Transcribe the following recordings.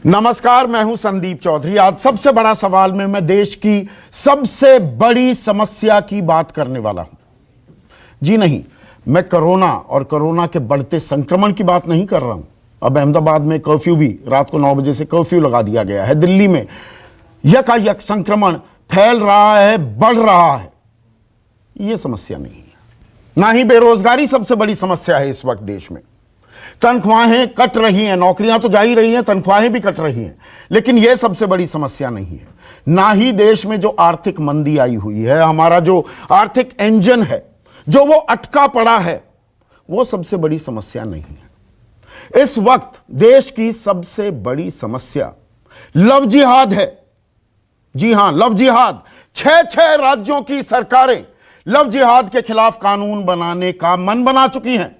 नमस्कार, मैं हूं संदीप चौधरी। आज सबसे बड़ा सवाल में मैं देश की सबसे बड़ी समस्या की बात करने वाला हूं। जी नहीं, मैं कोरोना और कोरोना के बढ़ते संक्रमण की बात नहीं कर रहा हूं। अब अहमदाबाद में कर्फ्यू भी रात को 9 बजे से कर्फ्यू लगा दिया गया है। दिल्ली में यकायक संक्रमण फैल रहा है, बढ़ रहा है। यह समस्या नहीं है। ना ही बेरोजगारी सबसे बड़ी समस्या है इस वक्त देश में। तनख्वाहें कट रही हैं, नौकरियां तो जा ही रही हैं, तनख्वाहें भी कट रही हैं, लेकिन यह सबसे बड़ी समस्या नहीं है। ना ही देश में जो आर्थिक मंदी आई हुई है, हमारा जो आर्थिक इंजन है, जो वो अटका पड़ा है, वो सबसे बड़ी समस्या नहीं है। इस वक्त देश की सबसे बड़ी समस्या लव जिहाद है। जी हां, लव जिहाद। 6 राज्यों की सरकारें लव जिहाद के खिलाफ कानून बनाने का मन बना चुकी हैं।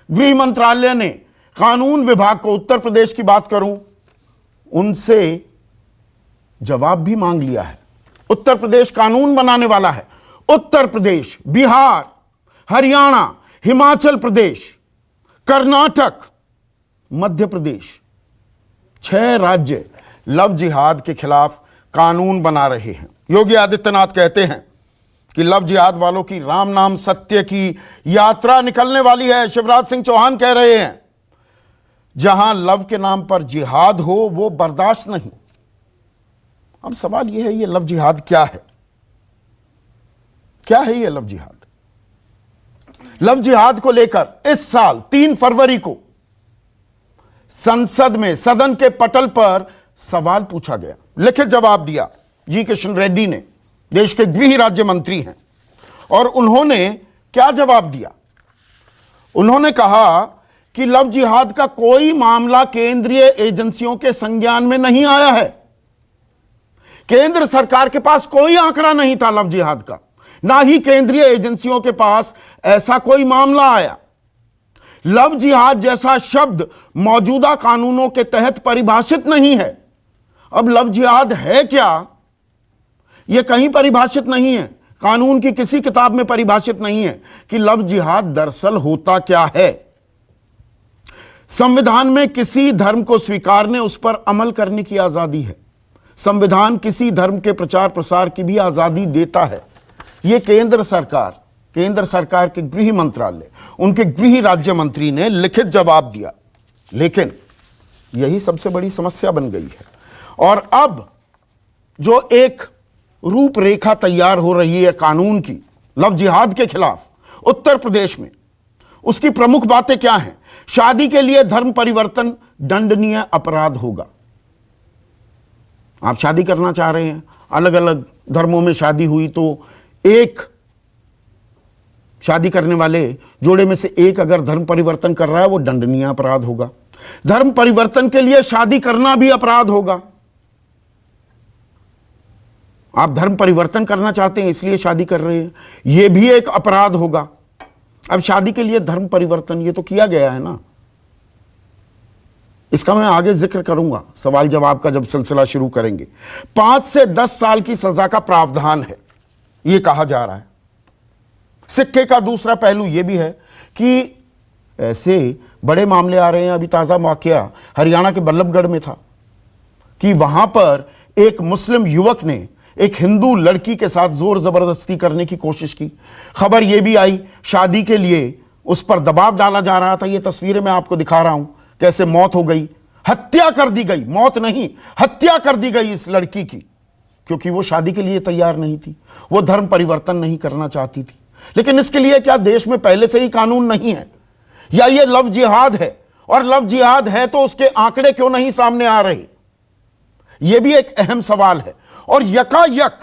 गृह मंत्रालय ने कानून विभाग को, उत्तर प्रदेश की बात करूं, उनसे जवाब भी मांग लिया है। उत्तर प्रदेश कानून बनाने वाला है। उत्तर प्रदेश, बिहार, हरियाणा, हिमाचल प्रदेश, कर्नाटक, मध्य प्रदेश, 6 राज्य लव जिहाद के खिलाफ कानून बना रहे हैं। योगी आदित्यनाथ कहते हैं कि लव जिहाद वालों की राम नाम सत्य की यात्रा निकलने वाली है। शिवराज सिंह चौहान कह रहे हैं जहां लव के नाम पर जिहाद हो वो बर्दाश्त नहीं। अब सवाल यह है, ये लव जिहाद क्या है? क्या है ये लव जिहाद? लव जिहाद को लेकर इस साल 3 फरवरी को संसद में, सदन के पटल पर सवाल पूछा गया। लिखित जवाब दिया जी किशन रेड्डी ने, देश के गृह राज्य मंत्री हैं। और उन्होंने क्या जवाब दिया? उन्होंने कहा कि लव जिहाद का कोई मामला केंद्रीय एजेंसियों के संज्ञान में नहीं आया है। केंद्र सरकार के पास कोई आंकड़ा नहीं था लव जिहाद का, ना ही केंद्रीय एजेंसियों के पास ऐसा कोई मामला आया। लव जिहाद जैसा शब्द मौजूदा कानूनों के तहत परिभाषित नहीं है। अब लव जिहाद है क्या, यह कहीं परिभाषित नहीं है। कानून की किसी किताब में परिभाषित नहीं है कि लव जिहाद दरअसल होता क्या है। संविधान में किसी धर्म को स्वीकारने, उस पर अमल करने की आजादी है। संविधान किसी धर्म के प्रचार प्रसार की भी आजादी देता है। यह केंद्र सरकार के गृह मंत्रालय, उनके गृह राज्य मंत्री ने लिखित जवाब दिया। लेकिन यही सबसे बड़ी समस्या बन गई है। और अब जो एक रूपरेखा तैयार हो रही है कानून की लव जिहाद के खिलाफ उत्तर प्रदेश में, उसकी प्रमुख बातें क्या हैं? शादी के लिए धर्म परिवर्तन दंडनीय अपराध होगा। आप शादी करना चाह रहे हैं, अलग अलग धर्मों में शादी हुई, तो एक शादी करने वाले जोड़े में से एक अगर धर्म परिवर्तन कर रहा है, वो दंडनीय अपराध होगा। धर्म परिवर्तन के लिए शादी करना भी अपराध होगा। आप धर्म परिवर्तन करना चाहते हैं इसलिए शादी कर रहे हैं, यह भी एक अपराध होगा। अब शादी के लिए धर्म परिवर्तन, ये तो किया गया है ना। इसका मैं आगे जिक्र करूंगा सवाल जवाब का जब सिलसिला शुरू करेंगे। 5 से 10 साल की सजा का प्रावधान है, यह कहा जा रहा है। सिक्के का दूसरा पहलू यह भी है कि ऐसे बड़े मामले आ रहे हैं। अभी ताजा वाकया हरियाणा के बल्लभगढ़ में था कि वहां पर एक मुस्लिम युवक ने एक हिंदू लड़की के साथ जोर जबरदस्ती करने की कोशिश की। खबर यह भी आई शादी के लिए उस पर दबाव डाला जा रहा था। यह तस्वीरें मैं आपको दिखा रहा हूं, कैसे मौत हो गई, हत्या कर दी गई। मौत नहीं, हत्या कर दी गई इस लड़की की, क्योंकि वो शादी के लिए तैयार नहीं थी, वो धर्म परिवर्तन नहीं करना चाहती थी। लेकिन इसके लिए क्या देश में पहले से ही कानून नहीं है, या ये लव जिहाद है? और लव जिहाद है तो उसके आंकड़े क्यों नहीं सामने आ रहे? यह भी एक अहम सवाल है। और यकायक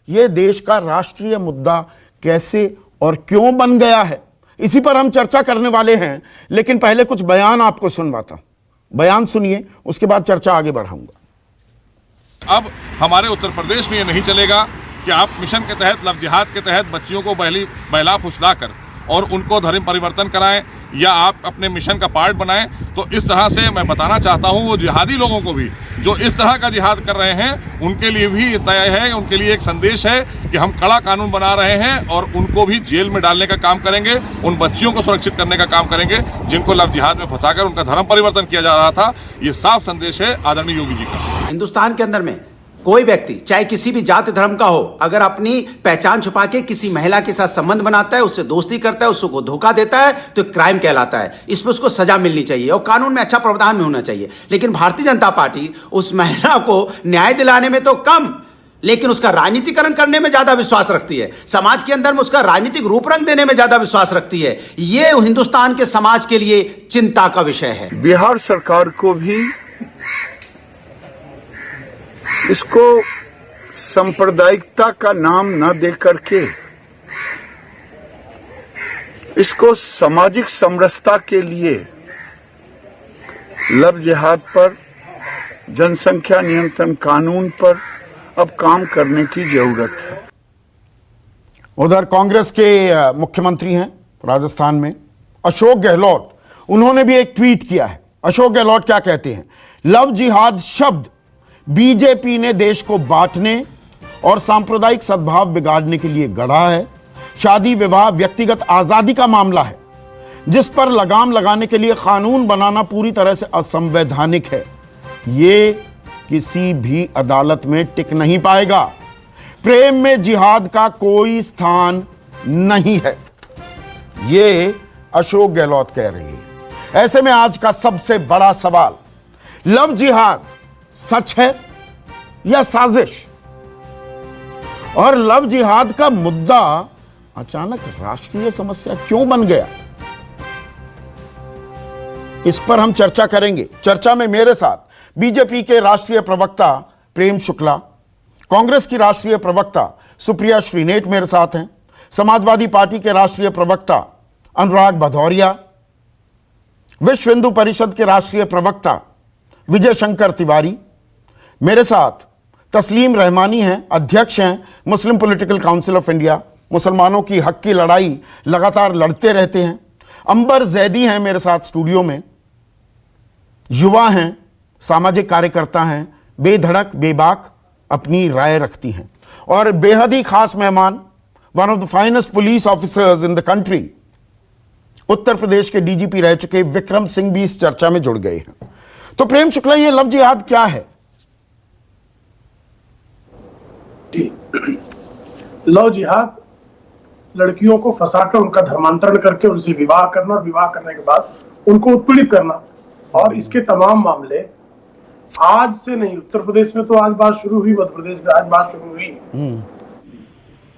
यह देश का राष्ट्रीय मुद्दा कैसे और क्यों बन गया है, इसी पर हम चर्चा करने वाले हैं। लेकिन पहले कुछ बयान आपको सुनवाता हूं। बयान सुनिए, उसके बाद चर्चा आगे बढ़ाऊंगा। अब हमारे उत्तर प्रदेश में यह नहीं चलेगा कि आप मिशन के तहत, लव जिहाद के तहत बच्चियों को बहला फुसलाकर और उनको धर्म परिवर्तन कराएं या आप अपने मिशन का पार्ट बनाएं। तो इस तरह से मैं बताना चाहता हूं वो जिहादी लोगों को भी जो इस तरह का जिहाद कर रहे हैं, उनके लिए भी तय है, उनके लिए एक संदेश है कि हम कड़ा कानून बना रहे हैं और उनको भी जेल में डालने का काम करेंगे, उन बच्चियों को सुरक्षित करने का काम करेंगे जिनको लव जिहाद में फंसाकर उनका धर्म परिवर्तन किया जा रहा था। ये साफ संदेश है आदरणीय योगी जी का। हिंदुस्तान के अंदर में कोई व्यक्ति चाहे किसी भी जाति धर्म का हो, अगर अपनी पहचान छुपा के किसी महिला के साथ संबंध बनाता है, उससे दोस्ती करता है, उसको धोखा देता है, तो क्राइम कहलाता है। इस पर उसको सजा मिलनी चाहिए और कानून में अच्छा प्रावधान में होना चाहिए। लेकिन भारतीय जनता पार्टी उस महिला को न्याय दिलाने में तो कम, लेकिन उसका राजनीतिकरण करने में ज्यादा विश्वास रखती है। समाज के अंदर में उसका राजनीतिक रूप रंग देने में ज्यादा विश्वास रखती है। ये हिंदुस्तान के समाज के लिए चिंता का विषय है। बिहार सरकार को भी इसको सांप्रदायिकता का नाम न दे करके इसको सामाजिक समरसता के लिए लव जिहाद पर, जनसंख्या नियंत्रण कानून पर अब काम करने की जरूरत है। उधर कांग्रेस के मुख्यमंत्री हैं राजस्थान में अशोक गहलोत, उन्होंने भी एक ट्वीट किया है। अशोक गहलोत क्या कहते हैं? लव जिहाद शब्द बीजेपी ने देश को बांटने और सांप्रदायिक सद्भाव बिगाड़ने के लिए गढ़ा है। शादी विवाह व्यक्तिगत आजादी का मामला है जिस पर लगाम लगाने के लिए कानून बनाना पूरी तरह से असंवैधानिक है। ये किसी भी अदालत में टिक नहीं पाएगा। प्रेम में जिहाद का कोई स्थान नहीं है, ये अशोक गहलोत कह रही है। ऐसे में आज का सबसे बड़ा सवाल, लव जिहाद सच है या साजिश? और लव जिहाद का मुद्दा अचानक राष्ट्रीय समस्या क्यों बन गया? इस पर हम चर्चा करेंगे। चर्चा में मेरे साथ बीजेपी के राष्ट्रीय प्रवक्ता प्रेम शुक्ला, कांग्रेस की राष्ट्रीय प्रवक्ता सुप्रिया श्रीनेट मेरे साथ हैं, समाजवादी पार्टी के राष्ट्रीय प्रवक्ता अनुराग भदौरिया, विश्व हिंदू परिषद के राष्ट्रीय प्रवक्ता विजय शंकर तिवारी, मेरे साथ तस्लीम रहमानी हैं, अध्यक्ष हैं मुस्लिम पॉलिटिकल काउंसिल ऑफ इंडिया, मुसलमानों की हक की लड़ाई लगातार लड़ते रहते हैं। अंबर जैदी हैं मेरे साथ स्टूडियो में, युवा हैं, सामाजिक कार्यकर्ता हैं, बेधड़क बेबाक अपनी राय रखती हैं। और बेहद ही खास मेहमान, one of the finest police officers in the country, Uttar Pradesh के डीजीपी रह चुके विक्रम सिंह भी इस चर्चा में जुड़ गए हैं। तो प्रेम शुक्ला, ये लव जिहाद क्या है? लव जिहाद लड़कियों को फंसाकर उनका धर्मांतरण करके उनसे विवाह करना और विवाह करने के बाद उनको उत्पीड़ित करना, और इसके तमाम मामले आज से नहीं, उत्तर प्रदेश में तो आज बात शुरू हुई, मध्य प्रदेश में आज बात शुरू हुई,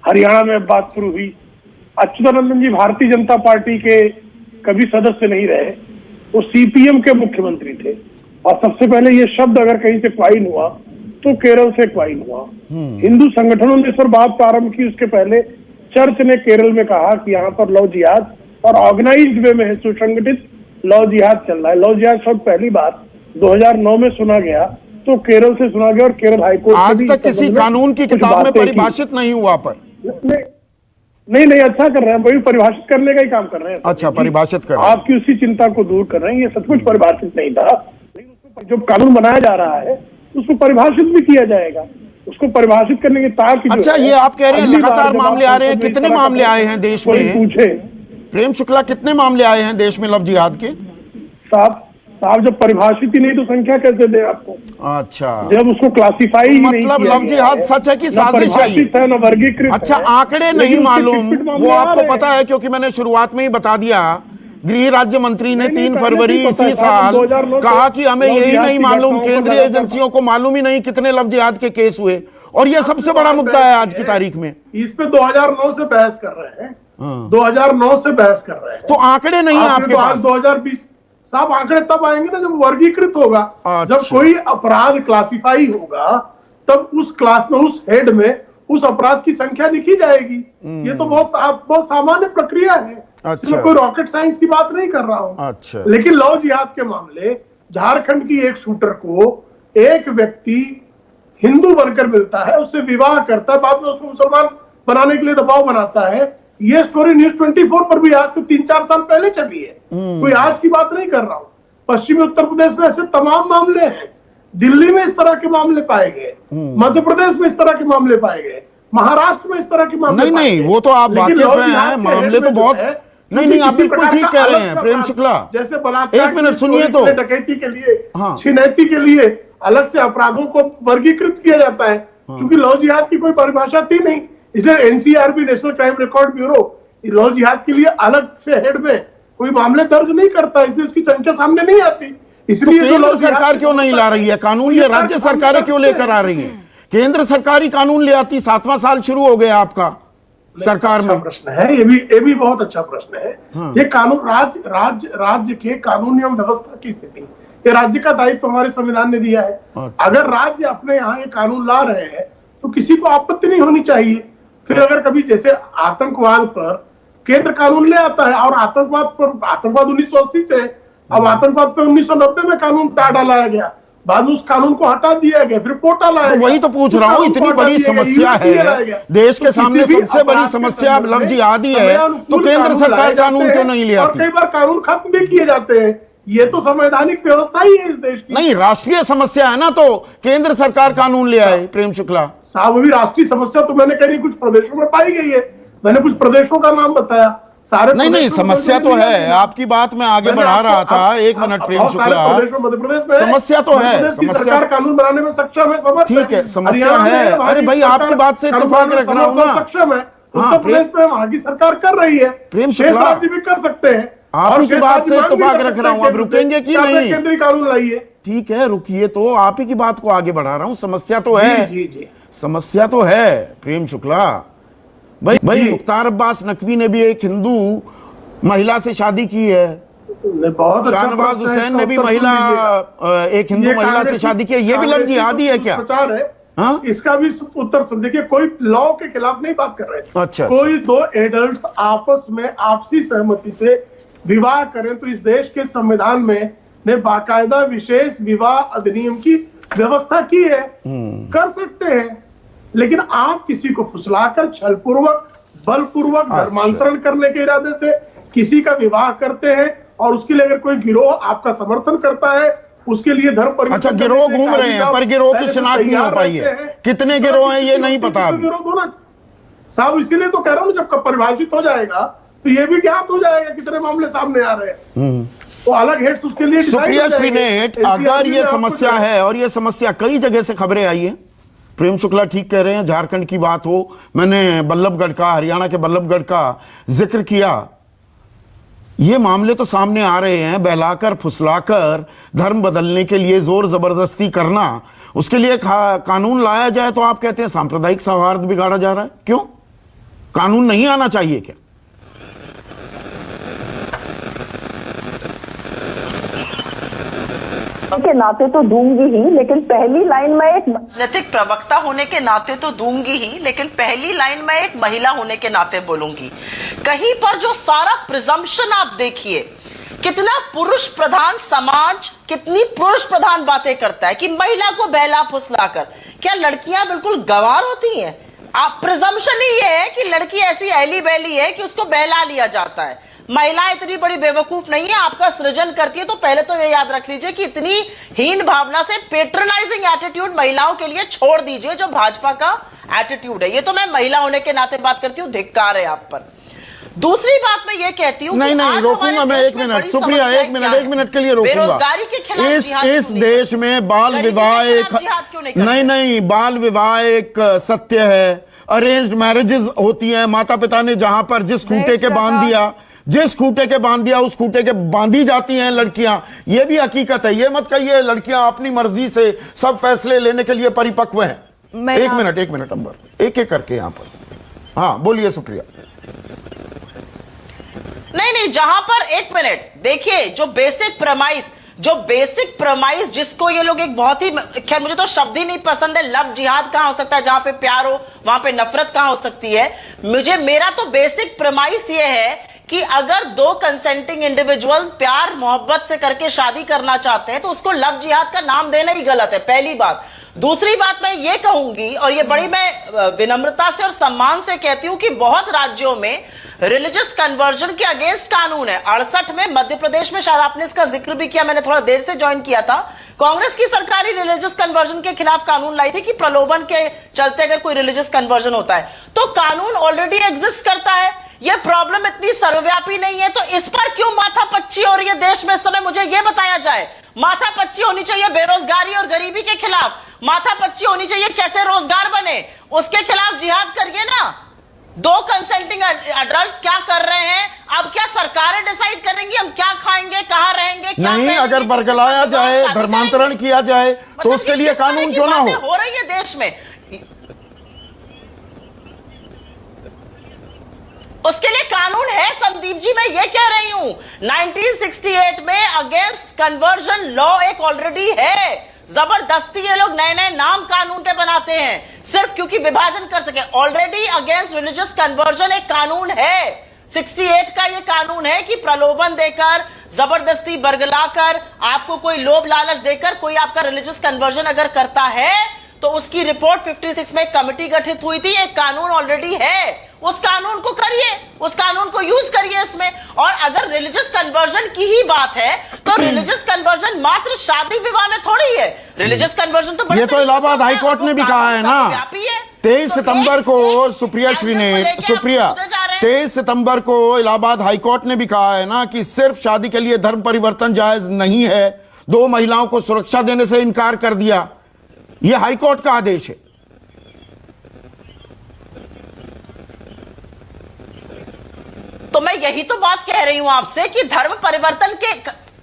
हरियाणा में बात शुरू हुई। अच्युतानंदन जी भारतीय जनता पार्टी के कभी सदस्य नहीं रहे, वो सीपीएम के मुख्यमंत्री थे, और सबसे पहले ये शब्द अगर कहीं से क्वाइन हुआ तो केरल से क्वाइन हुआ। हिंदू संगठनों ने इस पर बात प्रारंभ की, उसके पहले चर्च ने केरल में कहा कि यहाँ पर लव जिहाद और ऑर्गेनाइज्ड वे में है, सुसंगठित लव जिहाद चल रहा है। लव जिहाद शब्द पहली बार 2009 में सुना गया तो केरल से सुना गया, और केरल हाईकोर्ट आज तक किसी कानून की किताब में परिभाषित नहीं हुआ पर नहीं अच्छा कर रहे हैं, वही परिभाषित करने का ही काम कर रहे हैं। अच्छा, परिभाषित कर रहे हैं। आपकी उसी चिंता को दूर कर रहे हैं। ये सब कुछ परिभाषित नहीं था, लेकिन उसको जो कानून बनाया जा रहा है उसको परिभाषित भी किया जाएगा। उसको परिभाषित करने के ताकि अच्छा, ये आप कह रहे हैं लगातार मामले आ रहे हैं। कितने मामले आए हैं देश में? पूछे प्रेम शुक्ला, कितने मामले आए हैं देश में लव जिहाद के? साहब जब परिभाषित ही नहीं तो संख्या कैसे दे आपको? अच्छा, जब उसको क्लासिफाई मतलब लव जिहाद सच है कि साजिश है? न वर्गीकृत। अच्छा, आंकड़े नहीं मालूम, वो आपको पता है क्योंकि मैंने शुरुआत में ही बता दिया। गृह राज्य मंत्री ने 3 फरवरी इसी साल कहा कि हमें यही नहीं मालूम, केंद्रीय एजेंसियों को मालूम ही नहीं कितने लव जिहाद के केस हुए, और यह सबसे बड़ा मुद्दा है आज की तारीख में। इस पे 2009 से बहस कर रहे हैं, 2009 से बहस कर रहे हैं। तो आंकड़े नहीं है आपके पास? 2020 साहब, आंकड़े तब आएंगे ना जब वर्गीकृत होगा। अच्छा। जब कोई अपराध क्लासिफाई होगा तब उस क्लास में, उस हेड में उस अपराध की संख्या लिखी जाएगी। ये तो बहुत सामान्य प्रक्रिया है। अच्छा। इसमें कोई रॉकेट साइंस की बात नहीं कर रहा हूं। अच्छा। लेकिन लव जिहाद के मामले, झारखंड की एक शूटर को एक व्यक्ति हिंदू बनकर मिलता है, उससे विवाह करता है, बाद में उसको मुसलमान बनाने के लिए दबाव बनाता है, ये स्टोरी न्यूज 24 पर भी आज से 3-4 साल पहले चली है, कोई आज की बात नहीं कर रहा हूं। पश्चिमी उत्तर प्रदेश में ऐसे तमाम मामले हैं, दिल्ली में इस तरह के मामले पाए गए, मध्य प्रदेश में इस तरह के मामले पाए गए, महाराष्ट्र में इस तरह के मामले नहीं नहीं, वो तो आप वाकिफ हैं, मामले तो बहुत नहीं, आप बिल्कुल ठीक कह रहे हैं प्रेम शुक्ला। जैसे बलात्कार, एक मिनट सुनिए तो, डकैती के लिए, हाँ, छिनैती के लिए अलग से अपराधों को वर्गीकृत किया जाता है, क्योंकि लव जिहाद की कोई परिभाषा थी नहीं, इसलिए NCRB, national crime record bureau, love जिहाद के लिए अलग से हेड में कोई मामले दर्ज नहीं करता, इसलिए उसकी संख्या सामने नहीं आती। इसलिए तो केंद्र सरकार क्यों नहीं ला रही है कानून? ये राज्य सरकारें क्यों लेकर आ रही है? केंद्र सरकारी कानून ले आती, 7वां साल शुरू हो गया आपका सरकार में। प्रश्न है, ये भी बहुत अच्छा प्रश्न है। ये कानून राज्य के कानून एवं व्यवस्था की स्थिति, ये राज्य का दायित्व हमारे संविधान ने दिया है। अगर राज्य अपने यहाँ ये कानून ला रहे हैं तो किसी को आपत्ति नहीं होनी चाहिए। फिर अगर कभी जैसे आतंकवाद पर केंद्र कानून ले आता है, और आतंकवाद 1980 से, अब आतंकवाद पे 1990 में कानून डाला गया, बाद में उस कानून को हटा दिया गया, फिर पोटा लाया गया। वही तो पूछ रहा हूँ, इतनी बड़ी समस्या है देश के सामने, सबसे बड़ी समस्या लव जिहाद ही है, तो केंद्र सरकार कानून क्यों नहीं ले आती? कई बार कानून खत्म भी किए जाते हैं, ये तो संवैधानिक व्यवस्था ही है इस देश की। नहीं, राष्ट्रीय समस्या है ना, तो केंद्र सरकार कानून ले आए। प्रेम शुक्ला साहब, अभी राष्ट्रीय समस्या तो मैंने कहीं कुछ प्रदेशों में पाई गई है, मैंने कुछ प्रदेशों का नाम बताया, सारे नहीं, समस्या तो है, आपकी बात में आगे बढ़ा रहा था। एक मिनट प्रेम शुक्ला, मध्य प्रदेश में समस्या तो है, समस्या कानून बनाने में सक्षम है, ठीक है, समस्या है। अरे भाई, आपकी बात से इत्तेफाक रख रहा हूँ ना, सक्षम है। उत्तर प्रदेश में वहां की सरकार कर रही है, प्रेम शुक्ला राज्य भी कर सकते हैं। आप की बात से इत्तेफाक रख रहा हूँ, अब रुकेंगे कि नहीं? केंद्रीय कानून लाइए, ठीक है, रुकिए, तो आप ही की बात को आगे बढ़ा रहा हूँ। समस्या तो है, जी, समस्या तो है प्रेम शुक्ला। भाई मुख्तार अब्बास नकवी ने भी एक हिंदू महिला से शादी की है, शाहनवाज हुसैन ने भी एक हिंदू महिला से शादी की है, ये भी लव जिहादी है क्या? प्रचार है। हाँ? इसका भी उत्तर सुन, देखिए, कोई लॉ के खिलाफ नहीं बात कर रहे हैं। अच्छा, कोई दो एडल्ट आपस में आपसी सहमति से विवाह करें तो इस देश के संविधान में ने बाकायदा विशेष विवाह अधिनियम की व्यवस्था की है, कर सकते हैं। लेकिन आप किसी को फुसलाकर, छलपूर्वक, बलपूर्वक, धर्मांतरण करने के इरादे से किसी का विवाह करते हैं, और उसके लिए अगर कोई गिरोह आपका समर्थन करता है, उसके लिए धर्म पर, अच्छा, गिरोह घूम रहे हैं, पर गिरोह की शिनाख्त नहीं हो पाई है। कितने गिरोह हैं ये नहीं पता अभी साहब, इसीलिए तो कह रहा हूँ, जब परिभाषित हो जाएगा तो ये भी ज्ञात हो जाएगा कितने मामले सामने आ रहे हैं, तो अलग हेड्स उसके लिए। सुप्रिया श्रीनेट, अगर ये समस्या है, और ये समस्या कई जगह से खबरें आई है, प्रेम शुक्ला ठीक कह रहे हैं, झारखंड की बात हो, मैंने बल्लभगढ़ का, हरियाणा के बल्लभगढ़ का जिक्र किया, ये मामले तो सामने आ रहे हैं। बहलाकर, फुसलाकर धर्म बदलने के लिए जोर जबरदस्ती करना, उसके लिए कानून लाया जाए तो आप कहते हैं सांप्रदायिक सौहार्द बिगाड़ा जा रहा है। क्यों कानून नहीं आना चाहिए क्या? के नाते तो दूंगी ही, लेकिन पहली लाइन में एक राजनीतिक प्रवक्ता होने के नाते तो दूंगी ही, लेकिन पहली लाइन में एक महिला होने के नाते बोलूंगी। कहीं पर जो सारा प्रिजम्पशन आप देखिए, कितना पुरुष प्रधान समाज, कितनी पुरुष प्रधान बातें करता है कि महिला को बहला फुसलाकर। क्या लड़कियां बिल्कुल गंवार होती हैं? आप प्रिजम्पशन ही ये है कि लड़की ऐसी अहली बहली है कि उसको बहला लिया जाता है। महिला इतनी बड़ी बेवकूफ नहीं है, आपका सृजन करती है। तो पहले तो ये याद रख लीजिए कि इतनी हीन भावना से पेट्रोनाइजिंग एटीट्यूड महिलाओं के लिए छोड़ दीजिए, जो भाजपा का एटीट्यूड है। ये तो मैं महिला होने के नाते बात करती हूँ, धिक्कार है आप पर। दूसरी बात मैं ये कहती हूँ, नहीं रोकूंगा मैं, एक मिनट सुप्रिया, एक मिनट के लिए रोकूंगा। बेरोजगारी के खिलाफ इस देश में बाल विवाह एक, नहीं, बाल विवाह एक सत्य है। अरेंज्ड मैरिजेस होती हैं, माता पिता ने जहां पर जिस खूंटे के बांध दिया, उस खूंटे के बांधी जाती हैं लड़कियां। ये भी हकीकत है, ये मत कहिए लड़कियां अपनी मर्जी से सब फैसले लेने के लिए परिपक्व हैं। एक मिनट अंबर, एक करके यहां पर। हाँ बोलिए सुप्रिया। नहीं, जहां पर, एक मिनट देखिए, जो बेसिक प्रमाइस जिसको ये लोग एक बहुत ही, खैर मुझे तो शब्द ही नहीं पसंद है, लव जिहाद कहां हो सकता है? जहां पे प्यार हो वहां पे नफरत कहां हो सकती है? मेरा तो बेसिक प्रमाइस ये है कि अगर दो कंसेंटिंग इंडिविजुअल्स प्यार मोहब्बत से करके शादी करना चाहते हैं तो उसको लव जिहाद का नाम देना ही गलत है, पहली बात। दूसरी बात मैं ये कहूंगी, और ये बड़ी मैं विनम्रता से और सम्मान से कहती हूं कि बहुत राज्यों में रिलीजियस कन्वर्जन के अगेंस्ट कानून है। 68 में मध्य प्रदेश में, शायद आपने इसका जिक्र भी किया, मैंने थोड़ा देर से ज्वाइन किया था, कांग्रेस की सरकार ही रिलीजियस कन्वर्जन के खिलाफ कानून लाई थी कि प्रलोभन के चलते अगर कोई रिलीजियस कन्वर्जन होता है तो कानून ऑलरेडी एग्जिस्ट करता है। यह प्रॉब्लम इतनी सर्वव्यापी नहीं है, तो इस पर क्यों माथापच्ची हो रही है देश में इस समय? मुझे यह बताया जाए। माथापच्ची होनी चाहिए बेरोजगारी और गरीबी के खिलाफ, माथापच्ची होनी चाहिए कैसे रोजगार बने, उसके खिलाफ जिहाद करिए ना। 2 कंसल्टिंग एडल्ट्स क्या कर रहे हैं? अब क्या सरकारें डिसाइड करेंगी हम क्या खाएंगे, कहां रहेंगे, क्या नहीं, अगर बरगलाया जाए, धर्मांतरण किया जाए तो उसके लिए कानून क्यों ना हो रही है देश में? उसके लिए कानून है संदीप जी, मैं ये कह रही हूं। 1968 में अगेंस्ट कन्वर्जन लॉ एक ऑलरेडी है। जबरदस्ती ये लोग नए नए नाम कानून के बनाते हैं सिर्फ क्योंकि विभाजन कर सके। ऑलरेडी अगेंस्ट रिलीजियस कन्वर्जन एक कानून है, 68 का ये कानून है कि प्रलोभन देकर, जबरदस्ती बरगलाकर, आपको कोई लोभ लालच देकर कोई आपका रिलीजियस कन्वर्जन अगर करता है तो उसकी रिपोर्ट 56 में एक कमेटी गठित हुई थी। एक कानून ऑलरेडी है, उस कानून को करिए, उस कानून को यूज करिए इसमें। और अगर रिलीजियस कन्वर्जन की ही बात है तो रिलीजियस कन्वर्जन मात्र शादी विवाह में थोड़ी है। रिलीजियस कन्वर्जन तो ये तो इलाहाबाद हाईकोर्ट ने भी कहा है ना। 23 सितंबर को सुप्रिया 23 सितंबर को इलाहाबाद हाईकोर्ट ने भी कहा है ना कि सिर्फ शादी के लिए धर्म परिवर्तन जायज नहीं है। 2 महिलाओं को सुरक्षा देने से इनकार कर दिया। यह हाईकोर्ट का आदेश है। तो मैं यही तो बात कह रही हूं आपसे कि धर्म परिवर्तन के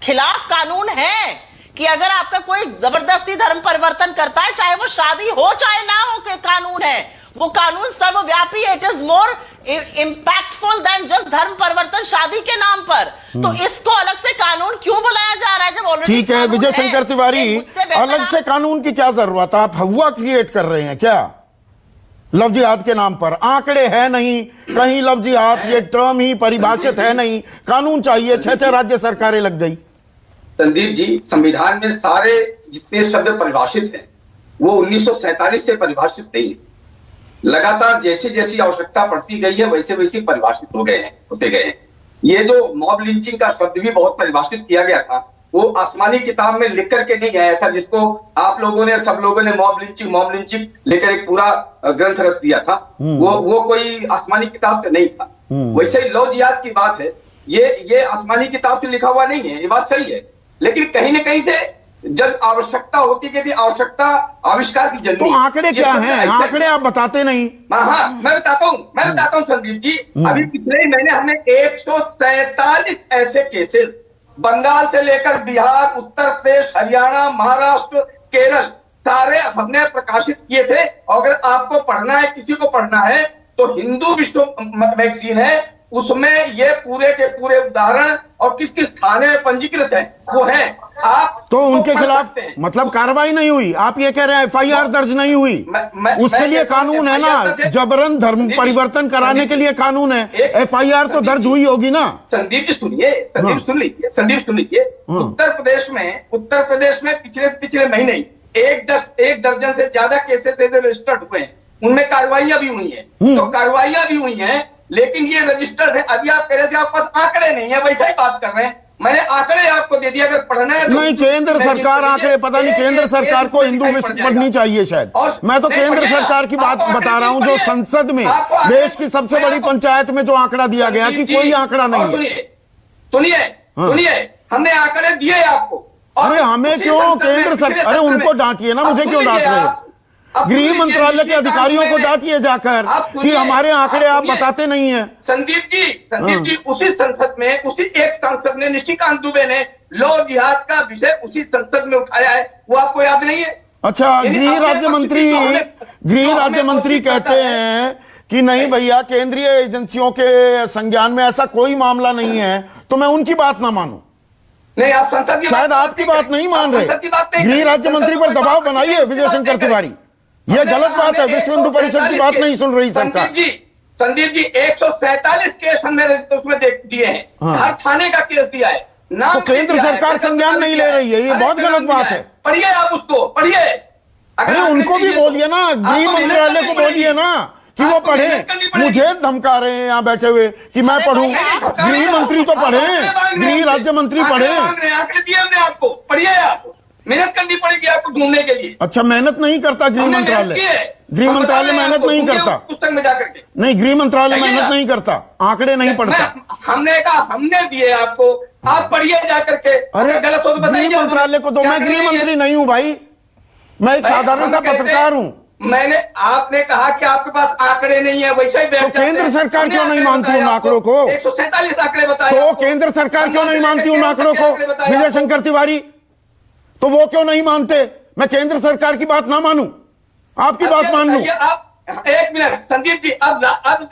खिलाफ कानून है कि अगर आपका कोई जबरदस्ती धर्म परिवर्तन करता है, चाहे वो शादी हो चाहे ना हो, के कानून है। वो कानून सर्वव्यापी है। It is more impactful than just धर्म परिवर्तन शादी के नाम पर। तो इसको अलग से कानून क्यों बुलाया जा रहा है जब ऑलरेडी? ठीक है विजय शंकर तिवारी, अलग से कानून की क्या जरूरत है? आप हवा क्रिएट कर रहे हैं क्या लव जिहाद के नाम पर? आंकड़े है नहीं कहीं, लव जिहाद ये टर्म ही परिभाषित है नहीं, कानून चाहिए। 6 राज्य सरकारें लग गई। संदीप जी, संविधान में सारे जितने शब्द परिभाषित हैं वो 1947 से परिभाषित नहीं है। लगातार जैसी जैसी आवश्यकता पड़ती गई है वैसे वैसे परिभाषित होते गए हैं। ये जो मॉब लिंचिंग का शब्द भी बहुत परिभाषित किया गया था, वो आसमानी किताब में लिख करके नहीं आया था, जिसको आप लोगों ने, सब लोगों ने मॉब लिंचिंग लेकर एक पूरा ग्रंथ रच दिया था। वो कोई आसमानी किताब से नहीं था। वैसे ही लव जिहाद की बात है, ये आसमानी किताब से लिखा हुआ नहीं है, ये बात सही है। लेकिन कहीं ना कहीं से जब आवश्यकता होती है कि आवश्यकता आविष्कार की जननी। तो आंकड़े क्या हैं? आंकड़े आप बताते नहीं। हाँ, मैं बताता हूँ संदीप जी। अभी पिछले महीने हमने 147 ऐसे केसेस बंगाल से लेकर बिहार, उत्तर प्रदेश, हरियाणा, महाराष्ट्र, केरल, सारे हमने प्रकाशित किए थे। अगर आपको पढ़ना है, किसी को पढ़ना है, तो हिंदू विश्व मैगजीन है, उसमें ये पूरे के पूरे उदाहरण और किस किस थाने में पंजीकृत है वो है। आप तो उनके खिलाफ मतलब कार्रवाई नहीं हुई? आप ये कह रहे हैं FIR दर्ज नहीं हुई? उसके लिए कानून है ना, जबरन धर्म परिवर्तन कराने के लिए कानून है। FIR तो दर्ज हुई होगी ना। संदीप जी सुनिए, संदीप सुन लीजिए। उत्तर प्रदेश में पिछले महीने एक दर्जन से ज्यादा केसेस रजिस्टर्ड हुए हैं, उनमें कार्रवाइयां भी हुई है। तो कार्रवाइयां भी हुई है, लेकिन ये रजिस्टर्ड है। अभी आप कह रहे थे आपके पास आंकड़े नहीं है, वैसा ही बात कर रहे हैं। मैंने आंकड़े आपको दे दिया, अगर पढ़ना है नहीं। केंद्र सरकार आंकड़े, पता नहीं केंद्र सरकार को हिंदू विश्व पढ़नी चाहिए शायद। मैं तो केंद्र सरकार की बात बता रहा हूं, जो संसद में देश की सबसे बड़ी पंचायत में जो आंकड़ा दिया गया कि कोई आंकड़ा नहीं है। सुनिए, हमने आंकड़े दिए आपको। अरे हमें क्यों केंद्र सरकार? अरे उनको डांटिए ना, मुझे क्यों डांट रहे हो? गृह मंत्रालय के अधिकारियों को डांटिए जाकर कि हमारे आंकड़े आप बताते नहीं हैं। संदीप जी, उसी एक संसद ने, निशिकांत दुबे ने लव जिहाद का विषय उसी संसद में उठाया है, वो आपको याद नहीं है? अच्छा, गृह राज्य मंत्री कहते हैं कि नहीं भैया, केंद्रीय एजेंसियों के संज्ञान में ऐसा कोई मामला नहीं है, तो मैं उनकी बात ना मानूं। नहीं, आप संसद की शायद आपकी बात नहीं मान रहे। गृह राज्य मंत्री पर दबाव बनाइए विजय शंकर तिवारी। यह गलत बात है। विश्व हिंदू परिषद की बात नहीं सुन रही सरकार। संदीप जी 147 केस हमने उसमें दिए हैं। हर थाने का केस दिया है। तो केंद्र सरकार संज्ञान नहीं ले रही है, ये बहुत गलत बात है। पढ़िए आप उसको, पढ़िए। अगर अरे आंकड़े उनको भी चाहिए तो बोलिए ना, गृह आपको मेहनत मंत्रालय करनी को पड़ेगी। बोलिए ना कि वो आपको पढ़े। मेहनत करनी पड़ेगी। मुझे धमका रहे हैं यहाँ बैठे हुए कि मैं पढ़ूं। गृह मंत्री तो पढ़े, गृह राज्य मंत्री पढ़े। आंकड़े दिए हमने आपको, पढ़िए आप, मेहनत करनी पड़ेगी आपको ढूंढने के लिए। अच्छा, मेहनत नहीं करता गृह हमने मेहनत मंत्रालय? की है। गृह हम बता मंत्रालय रहे हैं मेहनत आपको, नहीं ढूंढिए करता? उस पुस्तक में जाकर के। नहीं, गृह मंत्रालय चाहिए मेहनत आप। नहीं करता, आंकड़े नहीं पढ़ता। हमने कहा हमने दिए आपको, आप पढ़िए जाकर के। अरे अगर गलत हो तो बताइए। गृह मंत्रालय को तो, मैं गृह मंत्री नहीं हूं भाई, मैं एक साधारण सा पत्रकार हूं। मैंने आपने कहा कि आपके पास आंकड़े नहीं है, वैसे ही बैठ जाते हैं। केंद्र सरकार हमने क्यों नहीं आंकड़े मानती उन बताए आंकड़ों को? 147 आंकड़े बताए तो आपको। केंद्र सरकार क्यों नहीं मानती उन केंद्र आंकड़ों के को? आंकड़े बताए विजय आपको। शंकर तिवारी, तो वो क्यों नहीं मानते? मैं केंद्र सरकार की बात ना मानूं, आपकी बात मान लूं? आप एक मिनट संदीप जी, अब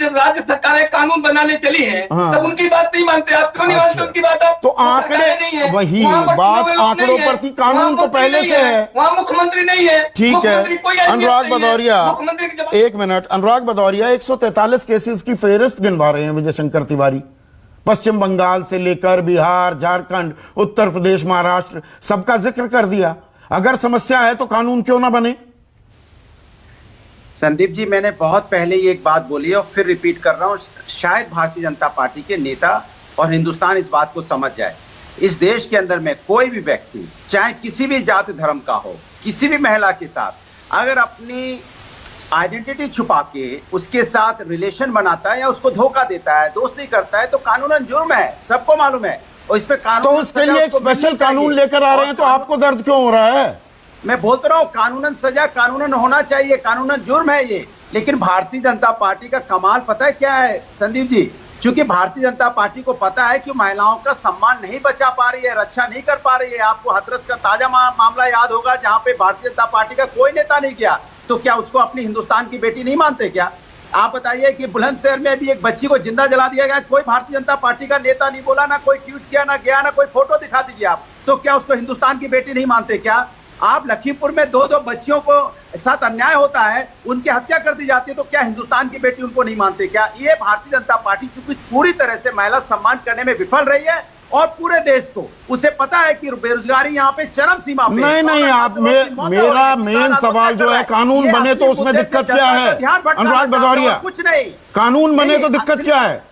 जब राज्य सरकारें कानून बनाने चली हैं, हाँ। तब उनकी बात नहीं मानते आप? क्यों नहीं अच्छा। मानते उनकी बात आप? तो वो आंकड़े, सरकारें नहीं है, वही वहाँ पर बात चुने हुए लोग आंकड़ों नहीं पर है, थी, कानून वहाँ तो मंत्री पहले नहीं से है। वहाँ मुख्यमंत्री नहीं है। ठीक है। मुख्यमंत्री कोई अहमियत अनुराग नहीं है। भदौरिया, मुख्यमंत्री की जवाब- एक मिनट। अनुराग भदौरिया 143 केसेस की फेहरिस्त गिनवा रहे हैं विजय शंकर तिवारी। पश्चिम बंगाल से लेकर बिहार, झारखंड, उत्तर प्रदेश, महाराष्ट्र, सबका जिक्र कर दिया। अगर समस्या है तो कानून क्यों ना बने? संदीप जी, मैंने बहुत पहले ही एक बात बोली है और फिर रिपीट कर रहा हूं, शायद भारतीय जनता पार्टी के नेता और हिंदुस्तान इस बात को समझ जाए। इस देश के अंदर में कोई भी व्यक्ति, चाहे किसी भी जाति धर्म का हो, किसी भी महिला के साथ, अगर अपनी आइडेंटिटी छुपा के उसके साथ रिलेशन बनाता है या उसको धोखा देता है, दोस्ती करता है, तो कानूनन जुर्म है, सबको मालूम है। और इस पे कानून, तो उसके लिए एक स्पेशल कानून लेकर आ रहे हैं, तो आपको दर्द क्यों हो रहा है? मैं बोलता रहा हूं, कानूनन सजा कानूनन होना चाहिए, कानूनन जुर्म है ये। लेकिन भारतीय जनता पार्टी का कमाल पता है क्या है संदीप जी? क्योंकि भारतीय जनता पार्टी को पता है कि महिलाओं का सम्मान नहीं बचा पा रही है, रक्षा नहीं कर पा रही है। आपको हाथरस का ताजा मामला याद होगा, जहां पे भारतीय जनता पार्टी का कोई नेता नहीं गया, तो क्या उसको अपनी हिंदुस्तान की बेटी नहीं मानते क्या? आप बताइए कि बुलंदशहर में भी एक बच्ची को जिंदा जला दिया गया, कोई भारतीय जनता पार्टी का नेता नहीं बोला, ना कोई ट्वीट किया, ना गया, ना कोई फोटो दिखा दीजिए आप। तो क्या उसको हिंदुस्तान की बेटी नहीं मानते क्या? आप लखीमपुर में दो बच्चियों को साथ अन्याय होता है, उनकी हत्या कर दी जाती है, तो क्या हिंदुस्तान की बेटी उनको नहीं मानते क्या? ये भारतीय जनता पार्टी चूंकि पूरी तरह से महिला सम्मान करने में विफल रही है, और पूरे देश को उसे पता है कि बेरोजगारी यहाँ पे चरम सीमा पे। नहीं, आप मेरा मेन सवाल जो है, कानून बने तो उसमें दिक्कत क्या है? अनुराग भदौरिया, कुछ नहीं, कानून बने तो दिक्कत क्या है?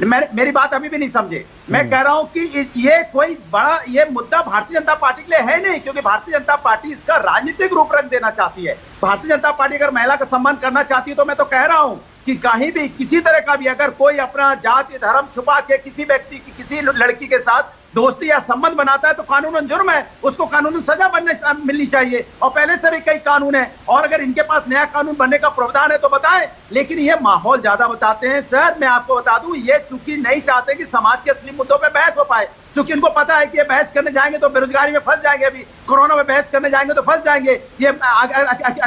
मेरी बात अभी भी नहीं समझे। मैं कह रहा हूं कि ये कोई बड़ा ये मुद्दा भारतीय जनता पार्टी के लिए है नहीं, क्योंकि भारतीय जनता पार्टी इसका राजनीतिक रूप रंग देना चाहती है। भारतीय जनता पार्टी अगर महिला का सम्मान करना चाहती है, तो मैं तो कह रहा हूं कि कहीं भी किसी तरह का भी अगर कोई अपना जाति धर्म छुपा के किसी व्यक्ति की, किसी लड़की के साथ दोस्ती या संबंध बनाता है, तो कानूनन जुर्म है, उसको कानूनन सजा मिलनी चाहिए। और पहले से भी कई कानून है, और अगर इनके पास नया कानून बनने का प्रावधान है तो बताएं। लेकिन ये माहौल ज्यादा बताते हैं। सर, मैं आपको बता दूं, ये चूंकि नहीं चाहते कि समाज के असली मुद्दों पे बहस हो पाए, क्योंकि इनको पता है कि ये बहस करने जाएंगे तो बेरोजगारी में फंस जाएंगे, अभी कोरोना में बहस करने जाएंगे तो फंस जाएंगे, ये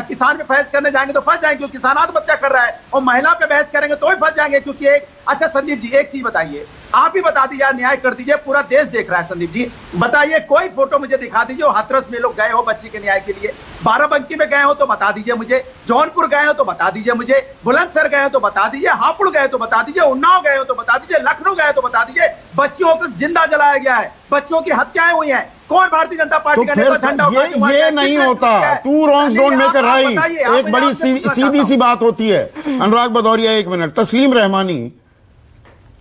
किसान पे बहस करने जाएंगे तो फंस जाएंगे क्योंकि किसान आत्महत्या कर रहा है, और महिला पे बहस करेंगे तो भी फंस जाएंगे क्योंकि एक। अच्छा संदीप जी, एक चीज बताइए, आप ही बता दीजिए, न्याय कर दीजिए, पूरा देश देख रहा है। संदीप जी बताइए, कोई फोटो मुझे दिखा दीजिए, हाथरस में लोग गए हो बच्ची के न्याय के लिए, बाराबंकी में गए हो तो बता दीजिए मुझे, जौनपुर गए हो तो बता दीजिए मुझे, बुलंदशहर गए हो तो बता दीजिए, हापुड़ गए तो बता दीजिए, उन्नाव गए हो तो बता दीजिए, लखनऊ गए तो बता दीजिए, बच्चियों को जिंदा जलाया गया है, बच्चों की हत्याएं हुई हैं। कौन भारतीय जनता पार्टी का नेता झंडा उठा के ये नहीं होता। Two wrongs don't make a right, एक बड़ी सीधी सी बात होती है। अनुराग भदौरिया, एक मिनट। तस्लीम रहमानी,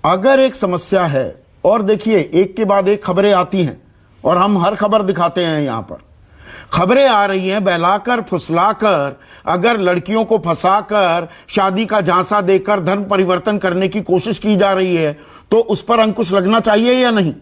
अगर एक समस्या है, और देखिए एक के बाद एक खबरें आती हैं और हम हर खबर दिखाते हैं, यहां पर खबरें आ रही हैं बहलाकर फुसलाकर, अगर लड़कियों को फंसाकर शादी का झांसा देकर धर्म परिवर्तन करने की कोशिश की जा रही है, तो उस पर अंकुश लगना चाहिए या नहीं?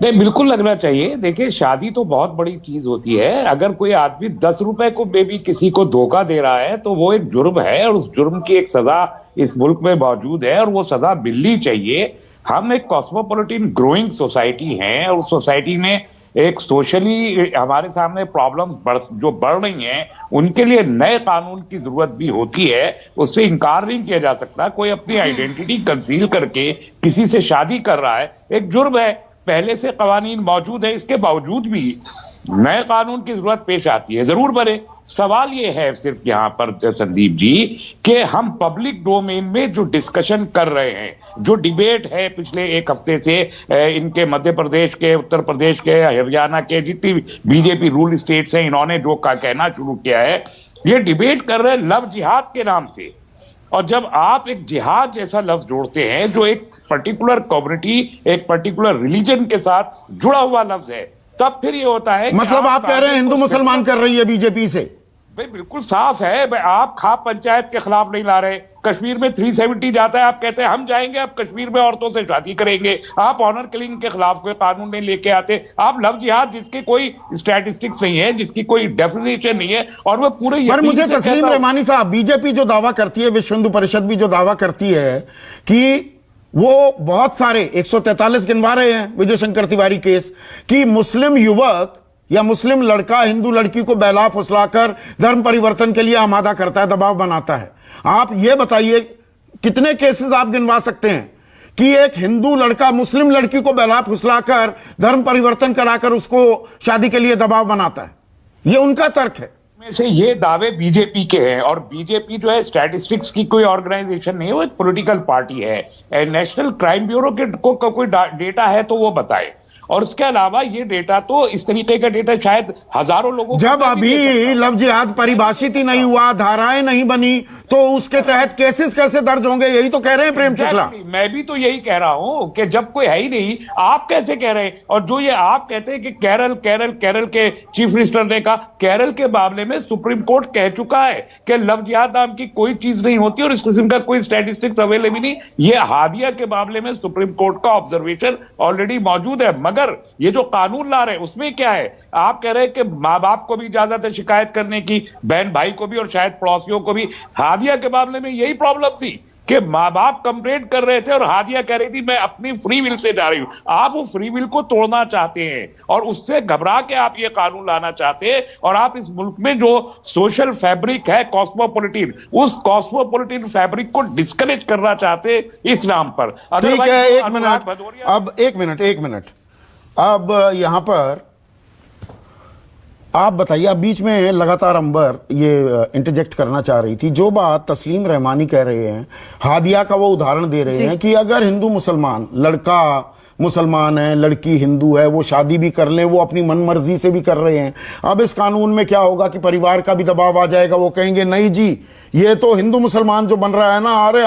नहीं, बिल्कुल लगना चाहिए। देखिए, शादी तो बहुत बड़ी चीज होती है। अगर कोई आदमी 10 रुपए को बेबी किसी को धोखा दे रहा है तो वो एक जुर्म है, और उस जुर्म की एक सजा इस मुल्क में मौजूद है, और वो सजा मिलनी चाहिए। हम एक कॉस्मोपॉलिटन ग्रोइंग सोसाइटी हैं, और उस सोसाइटी में एक सोशली हमारे सामने प्रॉब्लम जो बढ़ रही हैं, उनके लिए नए कानून की जरूरत भी होती है। उससे इनकार नहीं किया जा सकता। कोई अपनी आइडेंटिटी कंसील करके किसी से शादी कर रहा है, एक जुर्म है, पहले से कवानीन मौजूद है, इसके बावजूद भी नए कानून की जरूरत पेश आती है। जरूर बने। सवाल ये है सिर्फ यहां पर संदीप जी कि हम पब्लिक डोमेन में जो डिस्कशन कर रहे हैं, जो डिबेट है पिछले एक हफ्ते से इनके मध्य प्रदेश के, उत्तर प्रदेश के, हरियाणा के, जितनी बीजेपी रूल स्टेट्स हैं, इन्होंने जो कहना शुरू किया है, ये डिबेट कर रहे हैं लव जिहाद के नाम से। और जब आप एक जिहाद जैसा लफ्ज जोड़ते हैं जो एक पर्टिकुलर कम्युनिटी, एक पर्टिकुलर रिलीजन के साथ जुड़ा हुआ लफ्ज है, तब फिर ये होता है मतलब आप कह रहे हैं हिंदू मुसलमान कर रही है बीजेपी से? भाई बिल्कुल साफ है। भाई आप खाप पंचायत के खिलाफ नहीं ला रहे। कश्मीर में 370 जाता है, आप कहते हैं हम जाएंगे, अब कश्मीर में औरतों से शादी करेंगे। आप ऑनर किलिंग के खिलाफ कोई कानून नहीं लेके आते। आप लव जिहाद जिसके कोई स्टैटिस्टिक्स नहीं है, जिसकी कोई डेफिनेशन नहीं है, और वो पूरे पर मुझे तस्लीम रहमानी साहब, बीजेपी जो दावा करती है, विश्व हिंदू परिषद भी जो दावा करती है कि वो बहुत सारे 143 गिनवा रहे हैं विजय शंकर तिवारी केस, कि मुस्लिम युवक या मुस्लिम लड़का हिंदू लड़की को बहला फुसलाकर धर्म परिवर्तन के लिए आमादा करता है, दबाव बनाता है। आप ये बताइए कितने केसेस आप गिनवा सकते हैं कि एक हिंदू लड़का मुस्लिम लड़की को बहला फुसलाकर धर्म परिवर्तन कराकर उसको शादी के लिए दबाव बनाता है? ये उनका तर्क है। में से ये दावे बीजेपी के हैं, और बीजेपी जो है स्टैटिस्टिक्स की कोई ऑर्गेनाइजेशन नहीं है, वो एक पॉलिटिकल पार्टी है। नेशनल क्राइम ब्यूरो के को कोई डेटा है तो वो बताए, और उसके अलावा ये डेटा तो इस तरीके का डेटा शायद हजारों लोगों जब अभी लव जिहाद परिभाषित ही नहीं हुआ, धाराएं नहीं बनी, तो उसके तहत केसेस कैसे दर्ज होंगे? यही तो कह रहे हैं प्रेम शुक्ला। मैं भी तो यही कह रहा हूं कि जब कोई है ही नहीं, आप कैसे कह रहे हैं? और जो ये आप कहते हैं कि केरल के चीफ मिनिस्टर ने कहा, केरल के मामले में सुप्रीम कोर्ट कह चुका है कि लव जिहाद नाम की कोई चीज नहीं होती और इस किस्म का कोई स्टैटिस्टिक्स अवेलेबल नहीं। ये हादिया के मामले में सुप्रीम कोर्ट का ऑब्जर्वेशन ऑलरेडी मौजूद है। मगर ये जो कानून ला रहे हैं उसमें क्या है? आप कह रहे हैं कि माँ बाप को भी इजाजत है शिकायत करने की, बहन भाई को भी, और शायद पड़ोसियों को भी। हादिया के मामले में यही प्रॉब्लम थी कि माँ बाप कंप्लेंट कर रहे थे और हादिया कह रही थी मैं अपनी फ्री विल से जा रही हूं। आप वो फ्री विल को तोड़ना चाहते हैं और उससे घबरा के आप ये कानून लाना चाहते हैं, और आप इस मुल्क में जो सोशल फैब्रिक है कॉस्मोपॉलिटिन, उस कॉस्मोपॉलिटिन फैब्रिक को डिस्करेज करना चाहते हैं इस नाम पर। ठीक है, एक मिनट, अब यहां पर आप बताइए। आप बीच में लगातार अंबर ये इंटरजेक्ट करना चाह रही थी। जो बात तस्लीम रहमानी कह रहे हैं, हादिया का वो उदाहरण दे रहे हैं कि अगर हिंदू मुसलमान, लड़का मुसलमान है, लड़की हिंदू है, वो शादी भी कर लें, वो अपनी मनमर्जी से भी कर रहे हैं। अब इस कानून में क्या होगा कि परिवार का भी दबाव आ जाएगा, वो कहेंगे नहीं जी ये तो हिंदू मुसलमान जो बन रहा है ना, अरे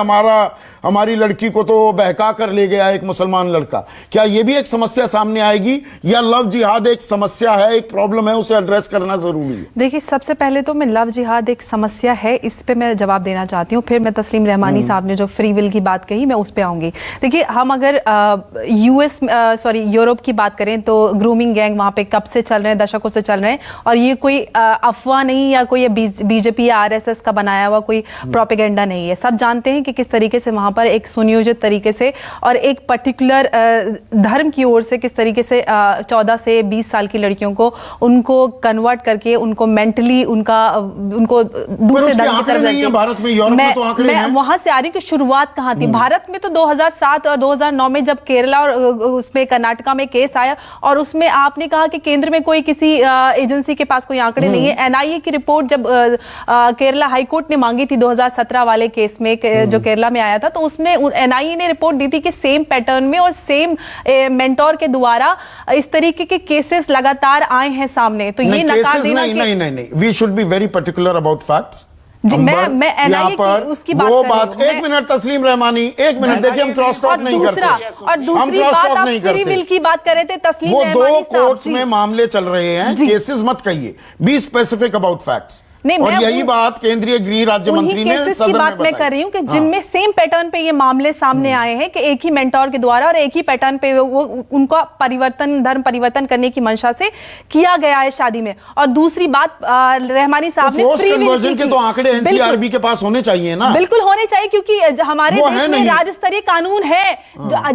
हमारी लड़की को तो बहका कर ले गया एक मुसलमान लड़का। क्या ये भी एक समस्या सामने आएगी, या लव जिहाद एक समस्या है, एक प्रॉब्लम है, उसे एड्रेस करना जरूरी है? देखिए, सबसे पहले तो मैं लव जिहाद एक समस्या है, इस पे मैं जवाब देना चाहती हूँ। फिर मैं तस्लीम रहमानी साहब ने जो फ्री विल की बात कही, मैं उस पर आऊंगी। देखिए, हम अगर यूरोप की बात करें तो ग्रूमिंग गैंग वहां पे कब से चल रहे हैं, दशकों से चल रहे हैं, और ये कोई अफवाह नहीं या कोई बीजेपी या आरएसएस का बनाया कोई प्रोपेगेंडा नहीं है। सब जानते हैं कि किस तरीके से वहां पर एक सुनियोजित तरीके से और एक पर्टिकुलर धर्म की ओर से किस तरीके से 14 से 20 साल की लड़कियों को उनको कन्वर्ट करके उनको मेंटली उनको दूसरे धर्म की तरफ। भारत में, यूरोप में तो आंकड़े हैं। मैं वहां से आ रही हूँ कि शुरुआत कहां थी। भारत में तो 2007 और 2009 में जब केरला और उसमें कर्नाटका में केस आया, और उसमें आपने कहा कि केंद्र में कोई किसी एजेंसी के पास कोई आंकड़े नहीं है। एनआईए की रिपोर्ट जब केरला हाईकोर्ट ने मांगी थी 2017 वाले केस में जो केरला में आया था, तो उसमें एनआईए ने रिपोर्ट दी थी कि सेम पैटर्न में और सेम मेंटोर के द्वारा इस तरीके के केसेस लगातार आए हैं सामने। तो ये नकार देना नहीं, we should be very particular about facts. मैं एनआईए की उसकी बात वो बात, एक मिनट तस्लीम रहमानी, एक मिनट, देखिए हम क्रॉस टॉक नहीं करते। और दूसरी बात, आप फ्री विल की बात कर रहे थे तस्लीम वो रहमानी दो कोर्ट्स में मामले चल रहे हैं, केसेस मत कहिए, बी स्पेसिफिक अबाउट फैक्ट्स। और यही बात केंद्रीय गृह राज्य मंत्री ने सदन में बताई। मैं कर रही हूं कि जिनमें सेम पैटर्न पे ये मामले सामने आए हैं कि एक ही मेंटोर के द्वारा और एक ही पैटर्न पे वो उनका धर्म परिवर्तन करने की मंशा से किया गया है शादी में। और दूसरी बात, रहमानी साहब ने फ्री कन्वर्जन के तो आंकड़े एनसीआरबी के पास होने चाहिए ना। बिल्कुल होने चाहिए, क्योंकि हमारे देश में राज्य स्तरीय कानून है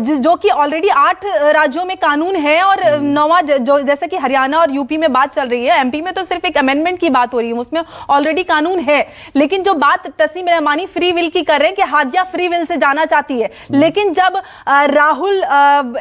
जो कि ऑलरेडी 8 राज्यों में कानून है, और 9वां जैसे कि हरियाणा और यूपी में बात चल रही है। एमपी में तो सिर्फ एक अमेंडमेंट की बात हो रही है, उसमें ऑलरेडी कानून है। लेकिन जो बात तस्नीम रहमानी फ्री विल की कर रहे हैं कि हादिया फ्री विल से जाना चाहती है, लेकिन जब राहुल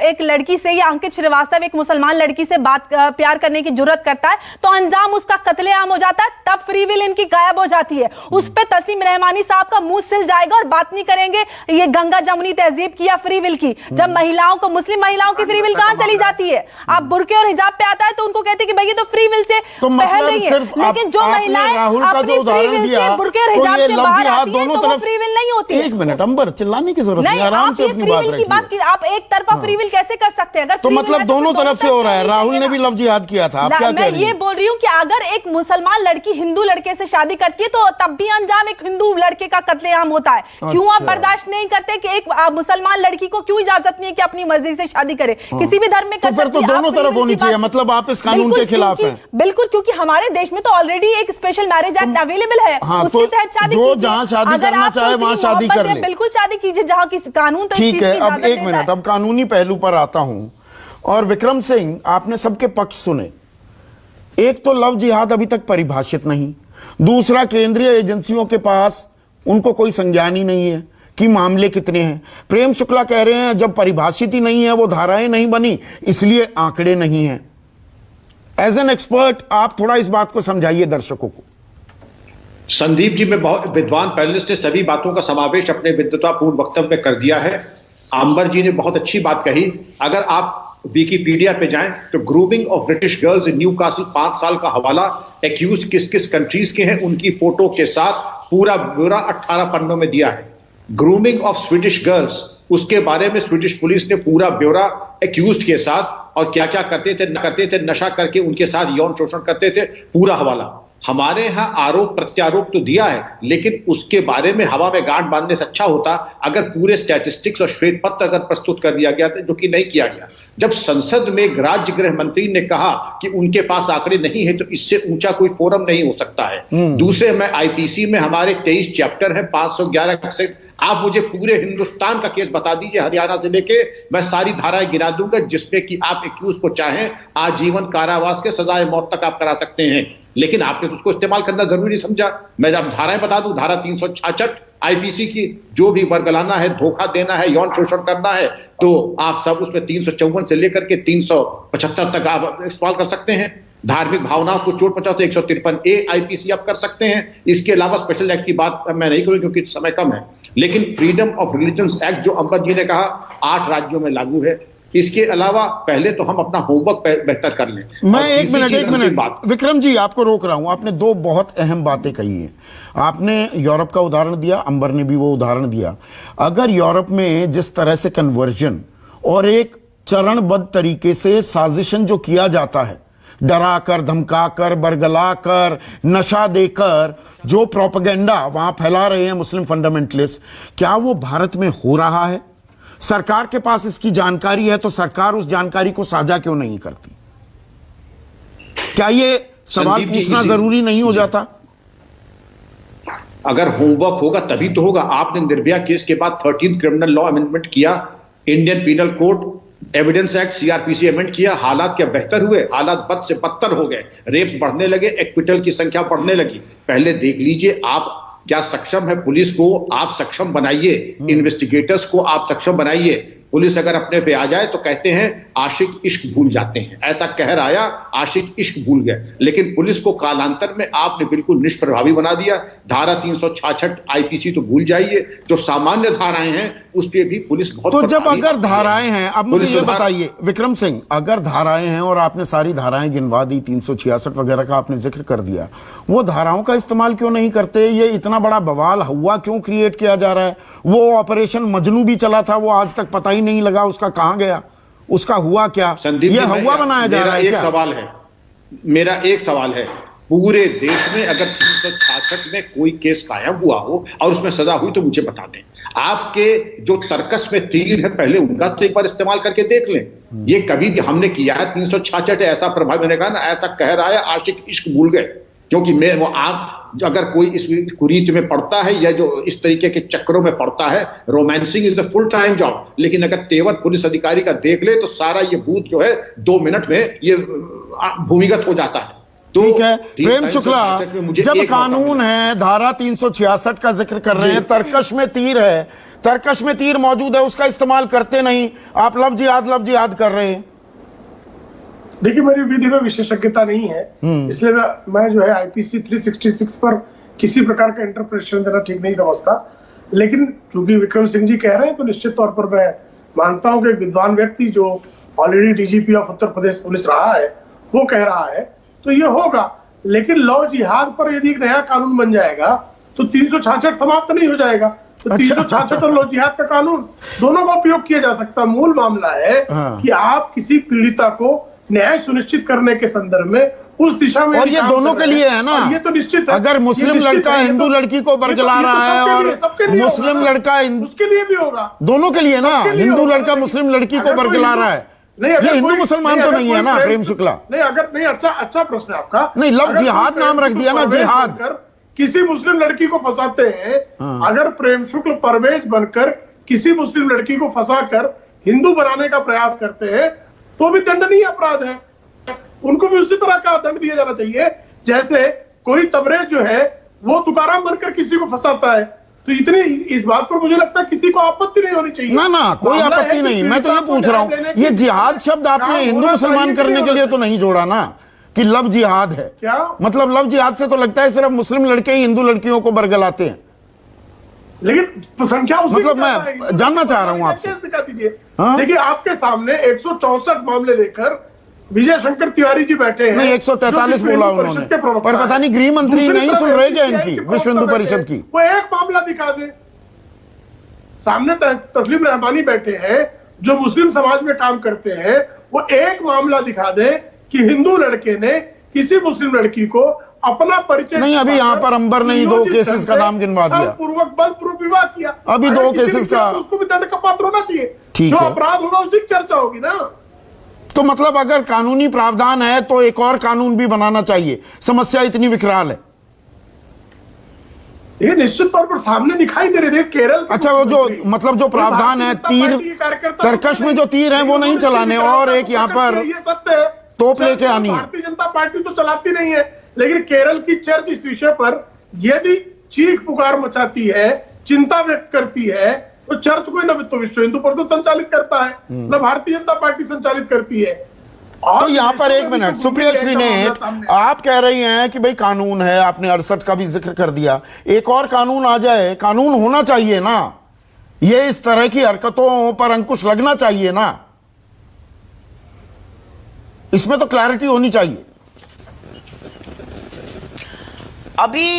एक लड़की से या अंकित श्रीवास्तव एक मुसलमान लड़की से प्यार करने की जुर्रत करता है तो अंजाम उसका कत्लेआम हो जाता है, तब फ्री विल इनकी गायब हो जाती है। उस पे तस्नीम रहमानी साहब का मुंह सिल जाएगा और बात नहीं करेंगे ये गंगा जमुनी तहजीब की या फ्री विल की। जब महिलाओं को, मुस्लिम महिलाओं की फ्री विल कहां चली जाती है? आप बुर्के और हिजाब पे आता है तो उनको कहते हैं कि भाई ये तो फ्री विल से पहल रही है, लेकिन जो महिलाएं राहुल का जो उदाहरण दिया बुर्के और हिजाब से बाहर आती हैं तो वो फ्री विल नहीं होती है। एक मिनट अंबर, चिल्लाने की जरूरत नहीं, आराम से अपनी बात रखिए। आप एक तरफा फ्री विल कैसे कर सकते हैं? अगर तो मतलब दोनों तरफ से हो रहा है। राहुल ने भी लव जिहाद किया था, आप क्या कह रही हैं? मैं ये बोल रही हूँ कि अगर एक मुसलमान लड़की हिंदू लड़के से शादी करती है तो तब भी अंजाम एक हिंदू लड़के का कत्लेआम होता है। क्यों आप बर्दाश्त नहीं करते कि एक मुसलमान लड़की को क्यों इजाजत नहीं है कि अपनी मर्जी से शादी करे? किसी भी धर्म में कर सकती है। तो दोनों तरफ होनी चाहिए, मतलब आप इस कानून के खिलाफ हैं? बिल्कुल, क्योंकि हमारे देश में तो ऑलरेडी एक स्पेशल मैरिज एक्ट अवेलेबल है, उसके तहत शादी जो जहां शादी करना चाहे वहां शादी कर ले, बिल्कुल शादी कीजिए जहां किसी कानून तो ठीक है। अब एक मिनट, अब कानूनी पहलू पर आता हूं। और विक्रम सिंह, आपने सबके पक्ष सुने। एक तो लव जिहाद अभी तक परिभाषित नहीं, दूसरा केंद्रीय एजेंसियों के पास उनको कोई संज्ञान ही नहीं है कि मामले कितने हैं। प्रेम शुक्ला कह रहे हैं जब परिभाषित ही नहीं है, वो धाराएं नहीं बनी, इसलिए आंकड़े नहीं हैं। एज एन एक्सपर्ट आप थोड़ा इस बात को समझाइए दर्शकों को। संदीप जी, में बहुत विद्वान पैनलिस्ट ने सभी बातों का समावेश अपने विद्वतापूर्ण वक्तव्य में कर दिया है। अंबर जी ने बहुत अच्छी बात कही। अगर आप विकिपीडिया पे जाएं तो grooming of British girls in new castle 5 साल का हवाला, एक्यूज किस किस कंट्रीज के हैं उनकी फोटो के साथ पूरा ब्यौरा 18 पन्नों में दिया है। ग्रूमिंग ऑफ स्वीडिश गर्ल्स, उसके बारे में स्वीडिश पुलिस ने पूरा ब्यौरा एक्यूज के साथ और क्या क्या करते थे, नशा करके उनके साथ यौन शोषण करते थे, पूरा हवाला। हमारे यहां आरोप प्रत्यारोप तो दिया है, लेकिन उसके बारे में हवा में गांठ बांधने से अच्छा होता अगर पूरे स्टैटिस्टिक्स और श्वेत पत्र अगर प्रस्तुत कर दिया गया था, जो कि नहीं किया गया। जब संसद में राज्य गृह मंत्री ने कहा कि उनके पास आंकड़े नहीं है, तो इससे ऊंचा कोई फोरम नहीं हो सकता है। दूसरे में आईपीसी में हमारे 23 चैप्टर हैं, 511 से। आप मुझे पूरे हिंदुस्तान का केस बता दीजिए, हरियाणा से लेके, मैं सारी धाराएं गिना दूंगा जिसमें कि आप एक्यूज को चाहें आजीवन कारावास के सजाए मौत तक आप करा सकते हैं, लेकिन आपने तो उसको इस्तेमाल करना जरूरी नहीं समझा। मैं अब धाराएं बता दूं, धारा 366 आईपीसी की, जो भी वर्गलाना है, धोखा देना है, यौन शोषण करना है, तो आप सब उसमें 354 से लेकर के 375 तक आप इस्तेमाल कर सकते हैं। धार्मिक भावनाओं को चोट पहुंचाओ तो 153A आईपीसी आप कर सकते हैं। इसके अलावा स्पेशल एक्ट की बात मैं नहीं करूंगी क्योंकि समय कम है, लेकिन फ्रीडम ऑफ रिलीजन्स एक्ट जो अंबर जी ने कहा 8 राज्यों में लागू है। इसके अलावा पहले तो हम अपना होमवर्क बेहतर कर लें। मैं एक मिनट विक्रम जी आपको रोक रहा हूं। आपने 2 बहुत अहम बातें कही हैं। आपने यूरोप का उदाहरण दिया, अंबर ने भी वो उदाहरण दिया। अगर यूरोप में जिस तरह से कन्वर्जन और एक चरणबद्ध तरीके से साजिशन जो किया जाता है, डराकर, धमकाकर, बरगलाकर, नशा देकर, जो प्रोपेगेंडा वहां फैला रहे हैं मुस्लिम फंडामेंटलिस्ट, क्या वो भारत में हो रहा है? सरकार के पास इसकी जानकारी है तो सरकार उस जानकारी को साझा क्यों नहीं करती? क्या ये सवाल पूछना जरूरी नहीं हो जाता? अगर होमवर्क होगा तभी तो होगा। आपने निर्भया केस के बाद 13th क्रिमिनल लॉ अमेंडमेंट किया, Indian penal code, evidence act, CrPC amend किया। हालात क्या बेहतर हुए? हालात बद से बदतर हो गए। रेप्स बढ़ने लगे, एक्विटल की संख्या बढ़ने लगी। पहले देख लीजिए आप क्या सक्षम है। पुलिस को आप सक्षम बनाइए, इन्वेस्टिगेटर्स को आप सक्षम बनाइए। पुलिस अगर अपने पे आ जाए तो कहते हैं आशिक इश्क भूल जाते हैं, ऐसा कहर आया, आशिक इश्क भूल गए। लेकिन पुलिस को कालांतर में आपने बिल्कुल निष्प्रभावी बना दिया। धारा 366 आईपीसी तो भूल जाइए, जो सामान्य धाराएं हैं उस पर भी पुलिस बहुत। तो जब अगर धाराएं हैं, अब मुझे ये बताइए विक्रम सिंह, अगर धाराएं हैं और आपने सारी धाराएं गिनवा दी, 366 वगैरह का आपने जिक्र कर दिया, वो धाराओं का इस्तेमाल क्यों नहीं करते? ये इतना बड़ा बवाल हुआ क्यों क्रिएट किया जा रहा है? वो ऑपरेशन मजनू भी चला था, वो आज तक पता ही नहीं लगा उसका कहां गया, उसका हुआ क्या? ये हुआ बनाया जा रहा है क्या? सवाल है मेरा, एक सवाल है, पूरे देश में अगर 366 में कोई केस कायम हुआ हो और उसमें सजा हुई तो मुझे बता दें। आपके जो तर्कस में तीर है पहले उनका तो एक बार इस्तेमाल करके देख लें। ये कभी भी हमने किया है 366 ऐसा प्रभाव, मैंने कहा ना, ऐसा कह रहा है आशिक इश्क भूल गए, क्योंकि मैं वो आप अगर कोई इस कुरीत में पड़ता है या जो इस तरीके के चक्रों में पड़ता है, romancing is a full time job, लेकिन अगर तेवर पुलिस अधिकारी का देख ले तो सारा ये भूत जो है 2 मिनट में ये भूमिगत हो जाता है। तो ठीक है प्रेम 366 शुक्ला, में मुझे जब एक मौका कानून मिला। है, धारा 366 का जिक्र कर रहे हैं, तरकश में तीर है, तरकश में तीर मौजूद है, उसका इस्तेमाल करते नहीं, आप लव जिहाद कर रहे हैं। देखिए मेरी विधि में विशेषज्ञता नहीं है, इसलिए मैं जो है आईपीसी 366 पर किसी प्रकार का इंटरप्रिटेशन देना ठीक नहीं समझता। लेकिन चूंकि विक्रम सिंह जी कह रहे हैं तो निश्चित तौर पर मैं मानता हूं कि एक विद्वान व्यक्ति जो already DGP of Uttar Pradesh police रहा है वो कह रहा है तो ये होगा। लेकिन लव जिहाद पर यदि एक नया कानून बन जाएगा तो 366 समाप्त नहीं हो जाएगा, तो 366 और लव जिहाद का कानून दोनों का उपयोग किया जा सकता है। मूल मामला है कि आप किसी पीड़िता को न्याय सुनिश्चित करने के संदर्भ में उस दिशा में, और ये दोनों के लिए है ना, ये तो निश्चित है। अगर मुस्लिम लड़का हिंदू लड़की को बरगला रहा है और मुस्लिम लड़का उसके लिए भी होगा, दोनों के लिए ना, हिंदू लड़का मुस्लिम लड़की को बरगला रहा है, ये हिंदू मुसलमान तो नहीं है ना प्रेम शुक्ला? नहीं, अगर नहीं, अच्छा प्रश्न है आपका। नहीं, लव जिहाद नाम रख दिया ना, जिहाद। किसी मुस्लिम लड़की को फंसाते हैं, अगर प्रेम शुक्ल परवेज बनकर किसी मुस्लिम लड़की को फंसाकर हिंदू बनाने का प्रयास करते हैं तो भी दंडनीय अपराध है, उनको भी उसी तरह का दंड दिया जाना चाहिए जैसे कोई तबरेज जो है वो तुकाराम बनकर किसी को फंसाता है। तो इतनी इस बात पर मुझे लगता है किसी को आपत्ति नहीं होनी चाहिए। ना कोई आपत्ति नहीं, मैं तो ये पूछ रहा हूं, ये जिहाद शब्द आपने हिंदू मुसलमान करने के लिए तो नहीं जोड़ा ना कि लव जिहाद है? क्या मतलब? लव जिहाद से तो लगता है सिर्फ मुस्लिम लड़के ही हिंदू लड़कियों को बरगलाते हैं, लेकिन संख्या उसी मतलब मैं जानना चाह रहा हूं आपसे। दिखा दीजिए। देखिए आपके सामने 164 मामले लेकर विजय शंकर तिवारी जी बैठे हैं। नहीं, 143 बोला उन्होंने, पर पता नहीं गृह मंत्री नहीं सुन रहे क्या इनकी, विश्व हिंदू परिषद की? वो एक मामला दिखा दे। सामने तस्लीम रहमानी बैठे हैं जो मुस्लिम समाज में काम करते हैं, वो एक मामला दिखा दे कि हिंदू लड़के ने किसी मुस्लिम लड़की को अपना परिचय नहीं, अभी यहाँ पर अंबर ने 2 केसेस का नाम गिनवा दिया, पूर्वक बलपूर्वक विवाह किया, अभी 2 केसेस का, उसको भी दंड का पात्र होना चाहिए। ठीक जो है, अपराध होगा उसी की चर्चा होगी ना। तो मतलब अगर कानूनी प्रावधान है तो एक और कानून भी बनाना चाहिए, समस्या इतनी विकराल है। ये निश्चित तौर पर सामने दिखाई दे रहे थे केरल। अच्छा, वो जो मतलब जो प्रावधान है, तीर तरकश में जो तीर है वो नहीं चलाने, और एक यहाँ पर ये सत्य है, तोप लेके आनी है। भारतीय जनता पार्टी तो चलाती नहीं है, लेकिन केरल की चर्च इस विषय पर यदि चीख पुकार मचाती है, चिंता व्यक्त करती है, तो चर्च को न तो विश्व हिंदू परिषद संचालित करता है, न भारतीय जनता पार्टी संचालित करती है। तो यहाँ पर एक मिनट, सुप्रिया श्रीनेत, आप कह रही हैं कि भाई कानून है, आपने 68 का भी जिक्र कर दिया, एक और कानून आ जाए, कानून होना चाहिए ना, ये इस तरह की हरकतों पर अंकुश लगना चाहिए ना, इसमें तो क्लैरिटी होनी चाहिए। अभी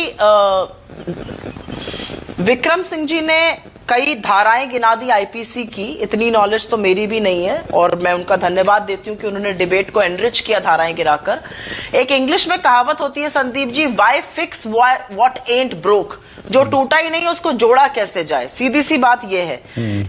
विक्रम सिंह जी ने कई धाराएं गिना दी आईपीसी की, इतनी नॉलेज तो मेरी भी नहीं है और मैं उनका धन्यवाद देती हूं कि उन्होंने डिबेट को एनरिच किया धाराएं गिराकर। एक इंग्लिश में कहावत होती है Sandeep ji, why fix what ain't broke, जो टूटा ही नहीं उसको जोड़ा कैसे जाए। सीधी सी बात यह है,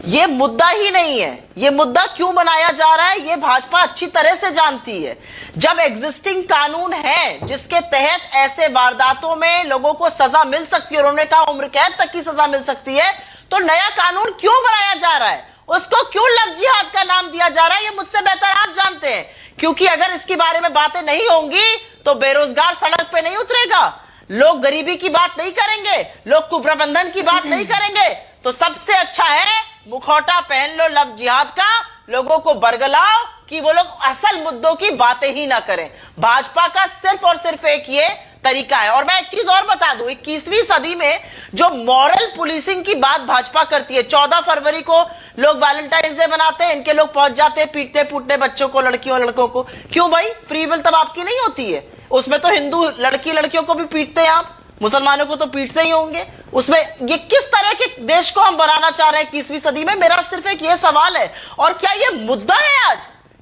ये मुद्दा ही नहीं है। ये मुद्दा क्यों बनाया जा रहा है ये भाजपा अच्छी तरह से जानती है। जब एग्जिस्टिंग कानून है जिसके तहत ऐसे वारदातों में लोगों को सजा मिल सकती है, और उन्होंने कहा उम्र कैद तक की सजा मिल सकती है, तो नया कानून क्यों बनाया जा रहा है? उसको क्यों लव जिहाद का नाम दिया जा रहा है? ये मुझसे बेहतर आप जानते हैं, क्योंकि अगर इसके बारे में बातें नहीं होंगी तो बेरोजगार सड़क पे नहीं उतरेगा, लोग गरीबी की बात नहीं करेंगे, लोग कुप्रबंधन की बात नहीं करेंगे। तो सबसे अच्छा है मुखौटा पहन लो लव जिहाद का, लोगों को बरगलाओ कि वो लोग असल मुद्दों की बातें ही ना करें। भाजपा का सिर्फ और सिर्फ एक ये तरीका है। और मैं एक चीज और बता दूं, 21वीं सदी में जो मॉरल पुलिसिंग की बात भाजपा करती है, 14 फरवरी को लोग वैलेंटाइंस डे मनाते हैं, इनके लोग पहुंच जाते हैं पीटते फूटते बच्चों को, लड़कियों लड़कों को। क्यों भाई? फ्री विल तब आपकी नहीं होती है, उसमें तो हिंदू लड़कियों को भी पीटते हैं आप, मुसलमानों को तो पीटते ही होंगे। उसमें ये किस तरह के देश को हम बनाना चाह रहे हैं 21वीं सदी में? मेरा सिर्फ एक ये सवाल है। और क्या ये मुद्दा है आज?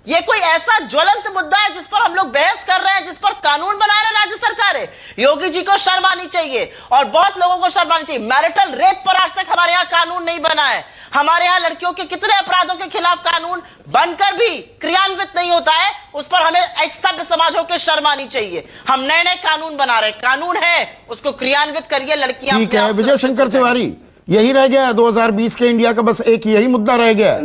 ये कोई ऐसा ज्वलंत मुद्दा है जिस पर हम लोग बहस कर रहे हैं, जिस पर कानून बना रहे राज्य सरकारें? योगी जी को शर्म आनी चाहिए और बहुत लोगों को शर्म आनी चाहिए। मैरिटल रेप पर आज तक हमारे यहां कानून नहीं बना है। हमारे यहां लड़कियों के कितने अपराधों के खिलाफ कानून बनकर भी क्रियान्वित नहीं होता है, उस पर हमें एक सभ्य समाज होकर शर्म आनी चाहिए। हम नए नए कानून बना रहे, कानून है उसको क्रियान्वित करिए। लड़कियां ठीक है, विजय शंकर तिवारी, यही रह गया 2020 के इंडिया का, बस एक यही मुद्दा रह गया।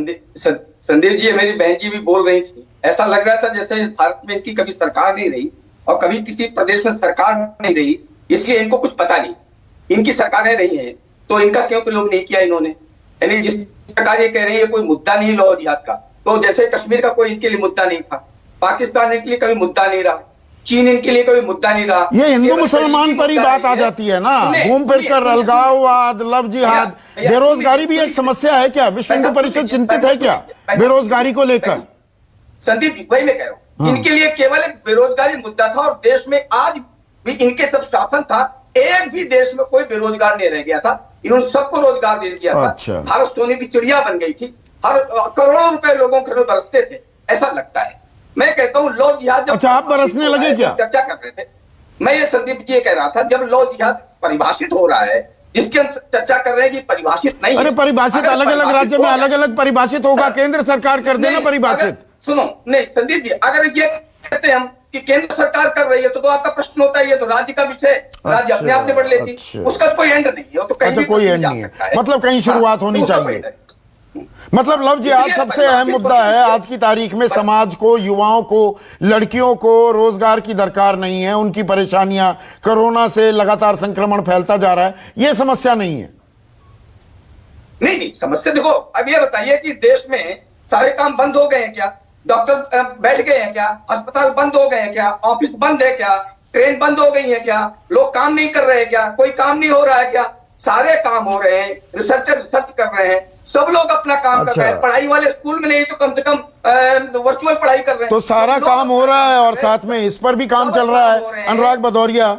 संदीप जी, मेरी बहन जी भी बोल रही थी, ऐसा लग रहा था जैसे भारत में इनकी कभी सरकार नहीं रही, और कभी किसी प्रदेश में सरकार नहीं रही, इसलिए इनको कुछ पता नहीं। इनकी सरकारें रही हैं तो इनका क्यों प्रयोग नहीं किया इन्होंने? यानी जिस प्रकार ये कह रही है कोई मुद्दा नहीं लॉ और जिहाद का, तो जैसे कश्मीर का कोई इनके लिए मुद्दा नहीं था, पाकिस्तान इनके लिए कभी मुद्दा नहीं रहा, चीन इनके लिए कोई मुद्दा नहीं रहा। ये हिंदू मुसलमान पर ही बात आ जाती है ना, घूम फिर कर अलगाववाद, लव जिहाद। बेरोजगारी भी एक समस्या है क्या? विश्व हिंदू परिषद चिंतित है क्या बेरोजगारी को लेकर? संदीप जी, वही मैं कह रहा हूँ, इनके लिए केवल एक बेरोजगारी मुद्दा था, और देश में आज भी इनके सब शासन था, एक भी देश में कोई बेरोजगार नहीं रह गया था, इन्होंने सबको रोजगार दे दिया था। अच्छा। भारत सोने की चिड़िया बन गई थी, हर करोड़ों रुपए लोगों के बरसते थे, ऐसा लगता है। मैं कहता हूँ लॉ जिहाद, अच्छा, आप बरसने लगे क्या? चर्चा कर रहे थे, मैं ये संदीप जी ये कह रहा था, जब लॉ जिहाद परिभाषित हो रहा है, जिसके हम चर्चा कर रहे हैं कि परिभाषित नहीं। अरे परिभाषित अलग अलग राज्य में अलग अलग परिभाषित होगा, केंद्र सरकार कर देना परिभाषित। सुनो, नहीं संदीप जी, अगर ये कहते हैं हम कि केंद्र सरकार कर रही है तो आपका प्रश्न होता है ये तो राज्य का विषय है, राज्य अपने आप निपट लेती, उसका कोई एंड नहीं है, तो कहीं कोई एंड नहीं है, मतलब कहीं शुरुआत होनी चाहिए। मतलब लव जिहाद सबसे अहम मुद्दा है आज की तारीख में। समाज को, युवाओं को, लड़कियों को रोजगार की दरकार नहीं है, उनकी परेशानियां, कोरोना से लगातार संक्रमण फैलता जा रहा है, यह समस्या नहीं है। नहीं, समस्या देखो, अब ये बताइए कि देश में सारे काम बंद हो गए हैं क्या? डॉक्टर बैठ गए हैं क्या? अस्पताल बंद हो गए हैं क्या? ऑफिस बंद है क्या? ट्रेन बंद हो गई है क्या? लोग काम नहीं कर रहे हैं क्या? कोई काम नहीं हो रहा है क्या? सारे काम हो रहे हैं, रिसर्चर रिसर्च कर रहे हैं, सब लोग अपना काम कर रहे हैं। पढ़ाई वाले स्कूल में नहीं तो कम से कम वर्चुअल पढ़ाई कर रहे हैं। तो सारा काम हो रहा है और साथ में इस पर भी काम चल रहा है। अनुराग भदौरिया,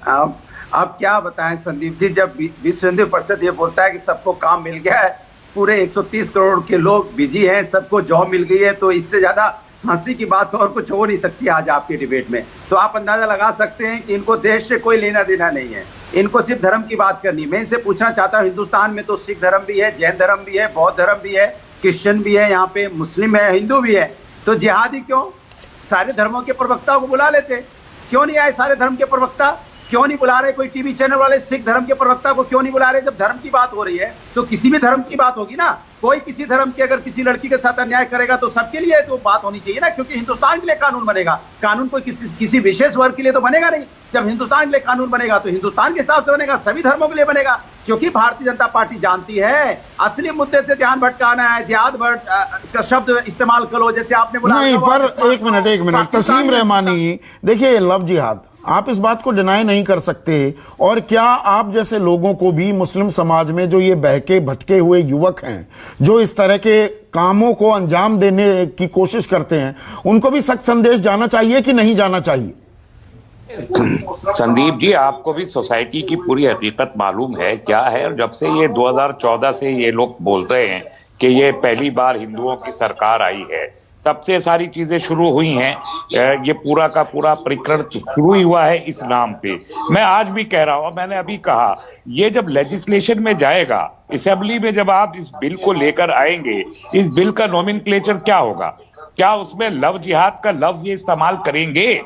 आप क्या बताएं संदीप जी, जब विश्व हिंदू परिषद ये बोलता है कि सबको काम मिल गया है, पूरे 130 करोड़ के लोग बिजी हैं, सबको जॉब मिल गई है, तो इससे ज्यादा हंसी की बात तो और कुछ हो नहीं सकती आज आपके डिबेट में। तो आप अंदाजा लगा सकते हैं कि इनको देश से कोई लेना देना नहीं है, इनको सिर्फ धर्म की बात करनी। मैं इनसे पूछना चाहता हूँ, हिंदुस्तान में तो सिख धर्म भी है, जैन धर्म भी है, बौद्ध धर्म भी है, क्रिश्चियन भी है, यहाँ पे मुस्लिम है, हिंदू भी है, तो जिहादी क्यों? सारे धर्मों के प्रवक्ताओं को बुला लेते, क्यों नहीं आए सारे धर्म के प्रवक्ता? क्यों नहीं बुला रहे? कोई टीवी चैनल वाले सिख धर्म के प्रवक्ता को क्यों नहीं बुला रहे? जब धर्म की बात हो रही है तो किसी भी धर्म की बात होगी ना। कोई किसी धर्म की अगर किसी लड़की के साथ अन्याय करेगा तो सबके लिए तो बात होनी चाहिए ना, क्योंकि हिंदुस्तान के लिए कानून बनेगा। कानून कोई किसी विशेष वर्ग के लिए तो बनेगा नहीं। जब हिंदुस्तान के लिए कानून बनेगा तो हिंदुस्तान के हिसाब से बनेगा, सभी धर्मों के लिए बनेगा, क्योंकि भारतीय जनता पार्टी जानती है असली मुद्दे से ध्यान भटकाना है। जिहाद का शब्द इस्तेमाल करो जैसे आपने बोला। नहीं, पर एक मिनट तस्लीम रहमानी, देखिए लव जिहाद आप इस बात को डिनाई नहीं कर सकते, और क्या आप जैसे लोगों को भी मुस्लिम समाज में जो ये बहके भटके हुए युवक हैं जो इस तरह के कामों को अंजाम देने की कोशिश करते हैं, उनको भी सख्त संदेश जाना चाहिए कि नहीं जाना चाहिए? संदीप जी, आपको भी सोसाइटी की पूरी हकीकत मालूम है क्या है। और जब से ये 2014 से ये लोग बोलते हैं कि ये पहली बार हिंदुओं की सरकार आई है, तब से सारी चीजें शुरू हुई हैं। ये पूरा का पूरा प्रकरण शुरू ही हुआ है इस नाम पे। मैं आज भी कह रहा हूं, मैंने अभी कहा, ये जब लेजिस्लेशन में जाएगा, असेंबली में जब आप इस बिल को लेकर आएंगे, इस बिल का नोमेनक्लेचर क्या होगा? क्या उसमें लव जिहाद का लफ्ज ये इस्तेमाल करेंगे?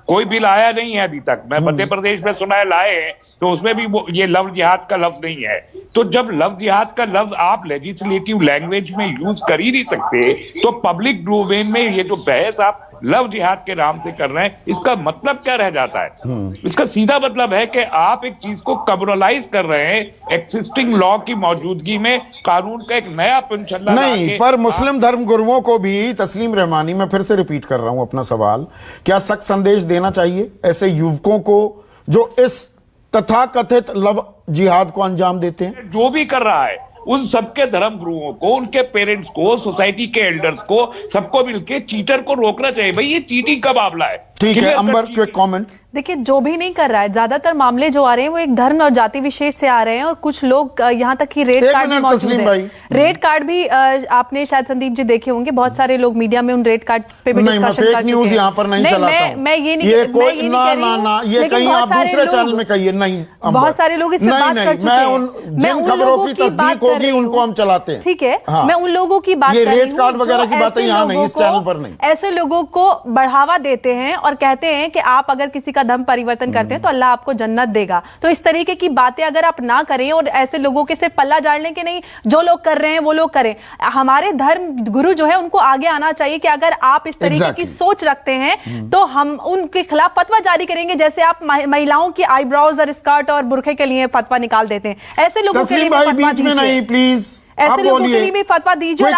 कोई बिल आया नहीं है अभी तक। मैं मध्य प्रदेश में सुना है लाए हैं, तो उसमें भी ये लव जिहाद का लफ्ज नहीं है। तो जब लव जिहाद का लफ्ज आप लेजिस्लेटिव लैंग्वेज में यूज कर ही नहीं सकते, तो पब्लिक डोमेन में ये जो बहस आप लव जिहाद के नाम से कर रहे हैं, इसका मतलब क्या रह जाता है? इसका सीधा मतलब है कि आप एक चीज को कम्युनलाइज कर रहे हैं एक्सिस्टिंग लॉ की मौजूदगी में, कानून का एक नया पुंछल्ला नहीं। पर मुस्लिम धर्म गुरुओं को भी, तस्लीम रहमानी, मैं फिर से रिपीट कर रहा हूं अपना सवाल, क्या सख्त संदेश देना चाहिए ऐसे युवकों को जो इस तथाकथित लव जिहाद को अंजाम देते हैं? जो भी कर रहा है उन सबके धर्म गुरुओं को, उनके पेरेंट्स को, सोसाइटी के एल्डर्स को, सबको मिलके चीटर को रोकना चाहिए। भाई ये चीटिंग का मामला है। ठीक है, अंबर क्विक कमेंट। देखिए, जो भी नहीं कर रहा है, ज्यादातर मामले जो आ रहे हैं वो एक धर्म और जाति विशेष से आ रहे हैं, और कुछ लोग यहाँ तक कि रेड कार्ड भी मौजूद है। रेड कार्ड भी आपने शायद संदीप जी देखे होंगे, बहुत सारे लोग मीडिया में उन रेड कार्ड पे भी डिस्कशन कर चुके हैं। न्यूज यहाँ पर नहीं चलाता हूं। मैं ये नहीं कह रही हूं, ये कहीं आप दूसरे चैनल में कहिए। नहीं, बहुत सारे लोग इस पे बात कर चुके हैं। मैं जिन खबरों की तस्दीक होगी उनको हम चलाते हैं। ठीक है, मैं उन लोगों की बात कर रही हूं, रेड कार्ड वगैरह की बातें यहाँ नहीं, इस चैनल पर नहीं। ऐसे लोगों को बढ़ावा देते हैं और कहते हैं कि आप अगर किसी का धर्म परिवर्तन करते हैं तो अल्लाह आपको जन्नत देगा। तो इस तरीके की बातें अगर आप ना करें और ऐसे लोगों के सिर्फ पल्ला झाड़ने के नहीं, जो लोग कर रहे हैं वो लोग करें। हमारे धर्म गुरु जो है उनको आगे आना चाहिए कि अगर आप इस तरीके की सोच रखते हैं तो हम उनके खिलाफ फतवा जारी करेंगे, जैसे आप महिलाओं की आईब्रोज और स्कर्ट और बुरखे के लिए फतवा निकाल देते हैं। ऐसे लोगों के लिए बीच में नहीं, प्लीज ऐसे लोगों के लिए भी फतवा दीजिए।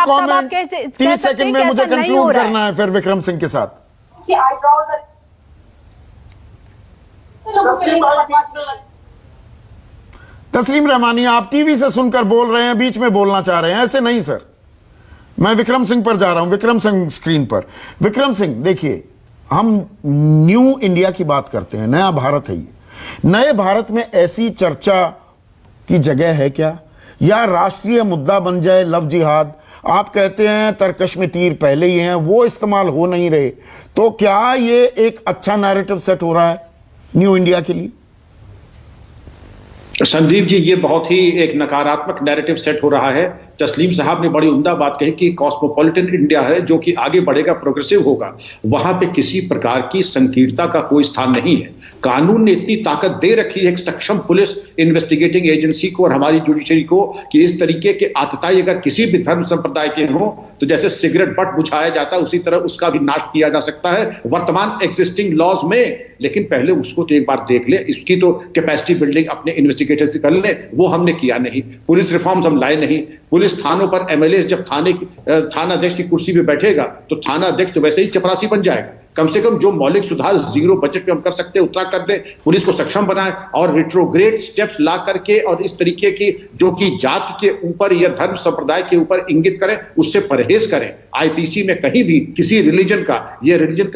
30 सेकंड में मुझे कंक्लूड करना है फिर विक्रम सिंह के साथ। तस्लीम रहमानी, आप टीवी से सुनकर बोल रहे हैं, बीच में बोलना चाह रहे हैं, ऐसे नहीं सर। मैं विक्रम सिंह पर जा रहा हूं, विक्रम सिंह स्क्रीन पर। विक्रम सिंह देखिए, हम न्यू इंडिया की बात करते हैं, नया भारत है ये। नए भारत में ऐसी चर्चा की जगह है क्या, या राष्ट्रीय मुद्दा बन जाए लव जिहाद? आप कहते हैं तरकश में तीर पहले ही हैं, वो इस्तेमाल हो नहीं रहे, तो क्या ये एक अच्छा नैरेटिव सेट हो रहा है न्यू इंडिया के लिए? संदीप जी, ये बहुत ही एक नकारात्मक नैरेटिव सेट हो रहा है। तस्लीम साहब ने बड़ी उम्दा बात कही कि कॉस्मोपॉलिटन इंडिया है जो कि आगे बढ़ेगा, प्रोग्रेसिव होगा, वहां पे किसी प्रकार की संकीर्णता का कोई स्थान नहीं है। कानून ने इतनी ताकत दे रखी है एक सक्षम पुलिस इन्वेस्टिगेटिंग एजेंसी को और हमारी जुडिशरी को कि इस तरीके के आतताई अगर किसी भी धर्म संप्रदाय के हो तो जैसे सिगरेट बट बुझाया जाता है उसी तरह उसका भी नाश किया जा सकता है वर्तमान एग्जिस्टिंग लॉज में। लेकिन पहले उसको तो एक बार देख ले, इसकी तो कैपेसिटी बिल्डिंग अपने इन्वेस्टिगेटर्स से कर ले, वो हमने किया नहीं। पुलिस रिफॉर्म्स हम लाए नहीं। पुलिस थानों पर एमएलए जब थानाध्यक्ष की कुर्सी पे बैठेगा तो थानाध्यक्ष तो वैसे ही चपरासी बन जाएगा। कम से कम जो मौलिक सुधार जीरो बजट में हम कर सकते हैं उतना कर दें, पुलिस को सक्षम बनाएं और रिट्रोग्रेड स्टेप्स ला करके और इस तरीके की जो कि जाति के ऊपर या धर्म संप्रदाय के ऊपर इंगित करें, उससे परहेज करें। आईपीसी में कहीं भी किसी रिलीजन का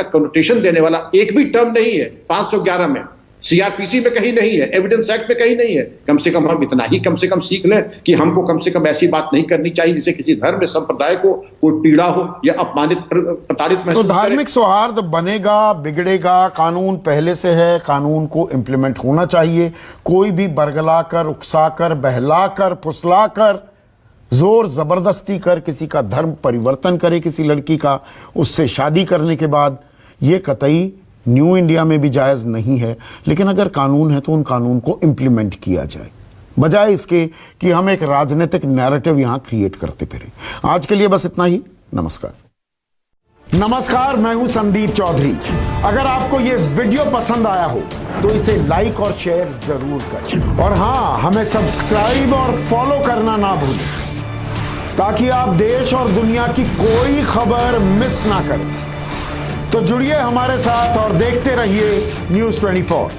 कनोटेशन देने वाला एक भी टर्म नहीं है। 511 में, सीआरपीसी में कहीं नहीं है, एविडेंस एक्ट में कहीं नहीं है। कम से कम हम इतना ही कम से कम सीख लें कि हमको कम से कम ऐसी बात नहीं करनी चाहिए जिससे किसी धर्म संप्रदाय को कोई पीड़ा हो या अपमानित प्रताड़ित महसूस तो धार्मिक सौहार्द बनेगा, बिगड़ेगा। कानून पहले से है, कानून को इंप्लीमेंट होना चाहिए। कोई भी बरगलाकर, उकसाकर, बहलाकर, फुसलाकर, जोर जबरदस्ती कर किसी का धर्म परिवर्तन करे किसी लड़की का, उससे शादी करने के बाद, ये कतई न्यू इंडिया में भी जायज नहीं है। लेकिन अगर कानून है तो उन कानून को इंप्लीमेंट किया जाए, बजाय इसके कि हम एक राजनीतिक नैरेटिव यहां क्रिएट करते फिरें। आज के लिए बस इतना ही। नमस्कार, मैं हूं संदीप चौधरी। अगर आपको ये वीडियो पसंद आया हो तो इसे लाइक और शेयर जरूर करें, और हां, हमें सब्सक्राइब और फॉलो करना ना भूलें ताकि आप देश और दुनिया की कोई खबर मिस ना करें। तो जुड़िए हमारे साथ और देखते रहिए News 24।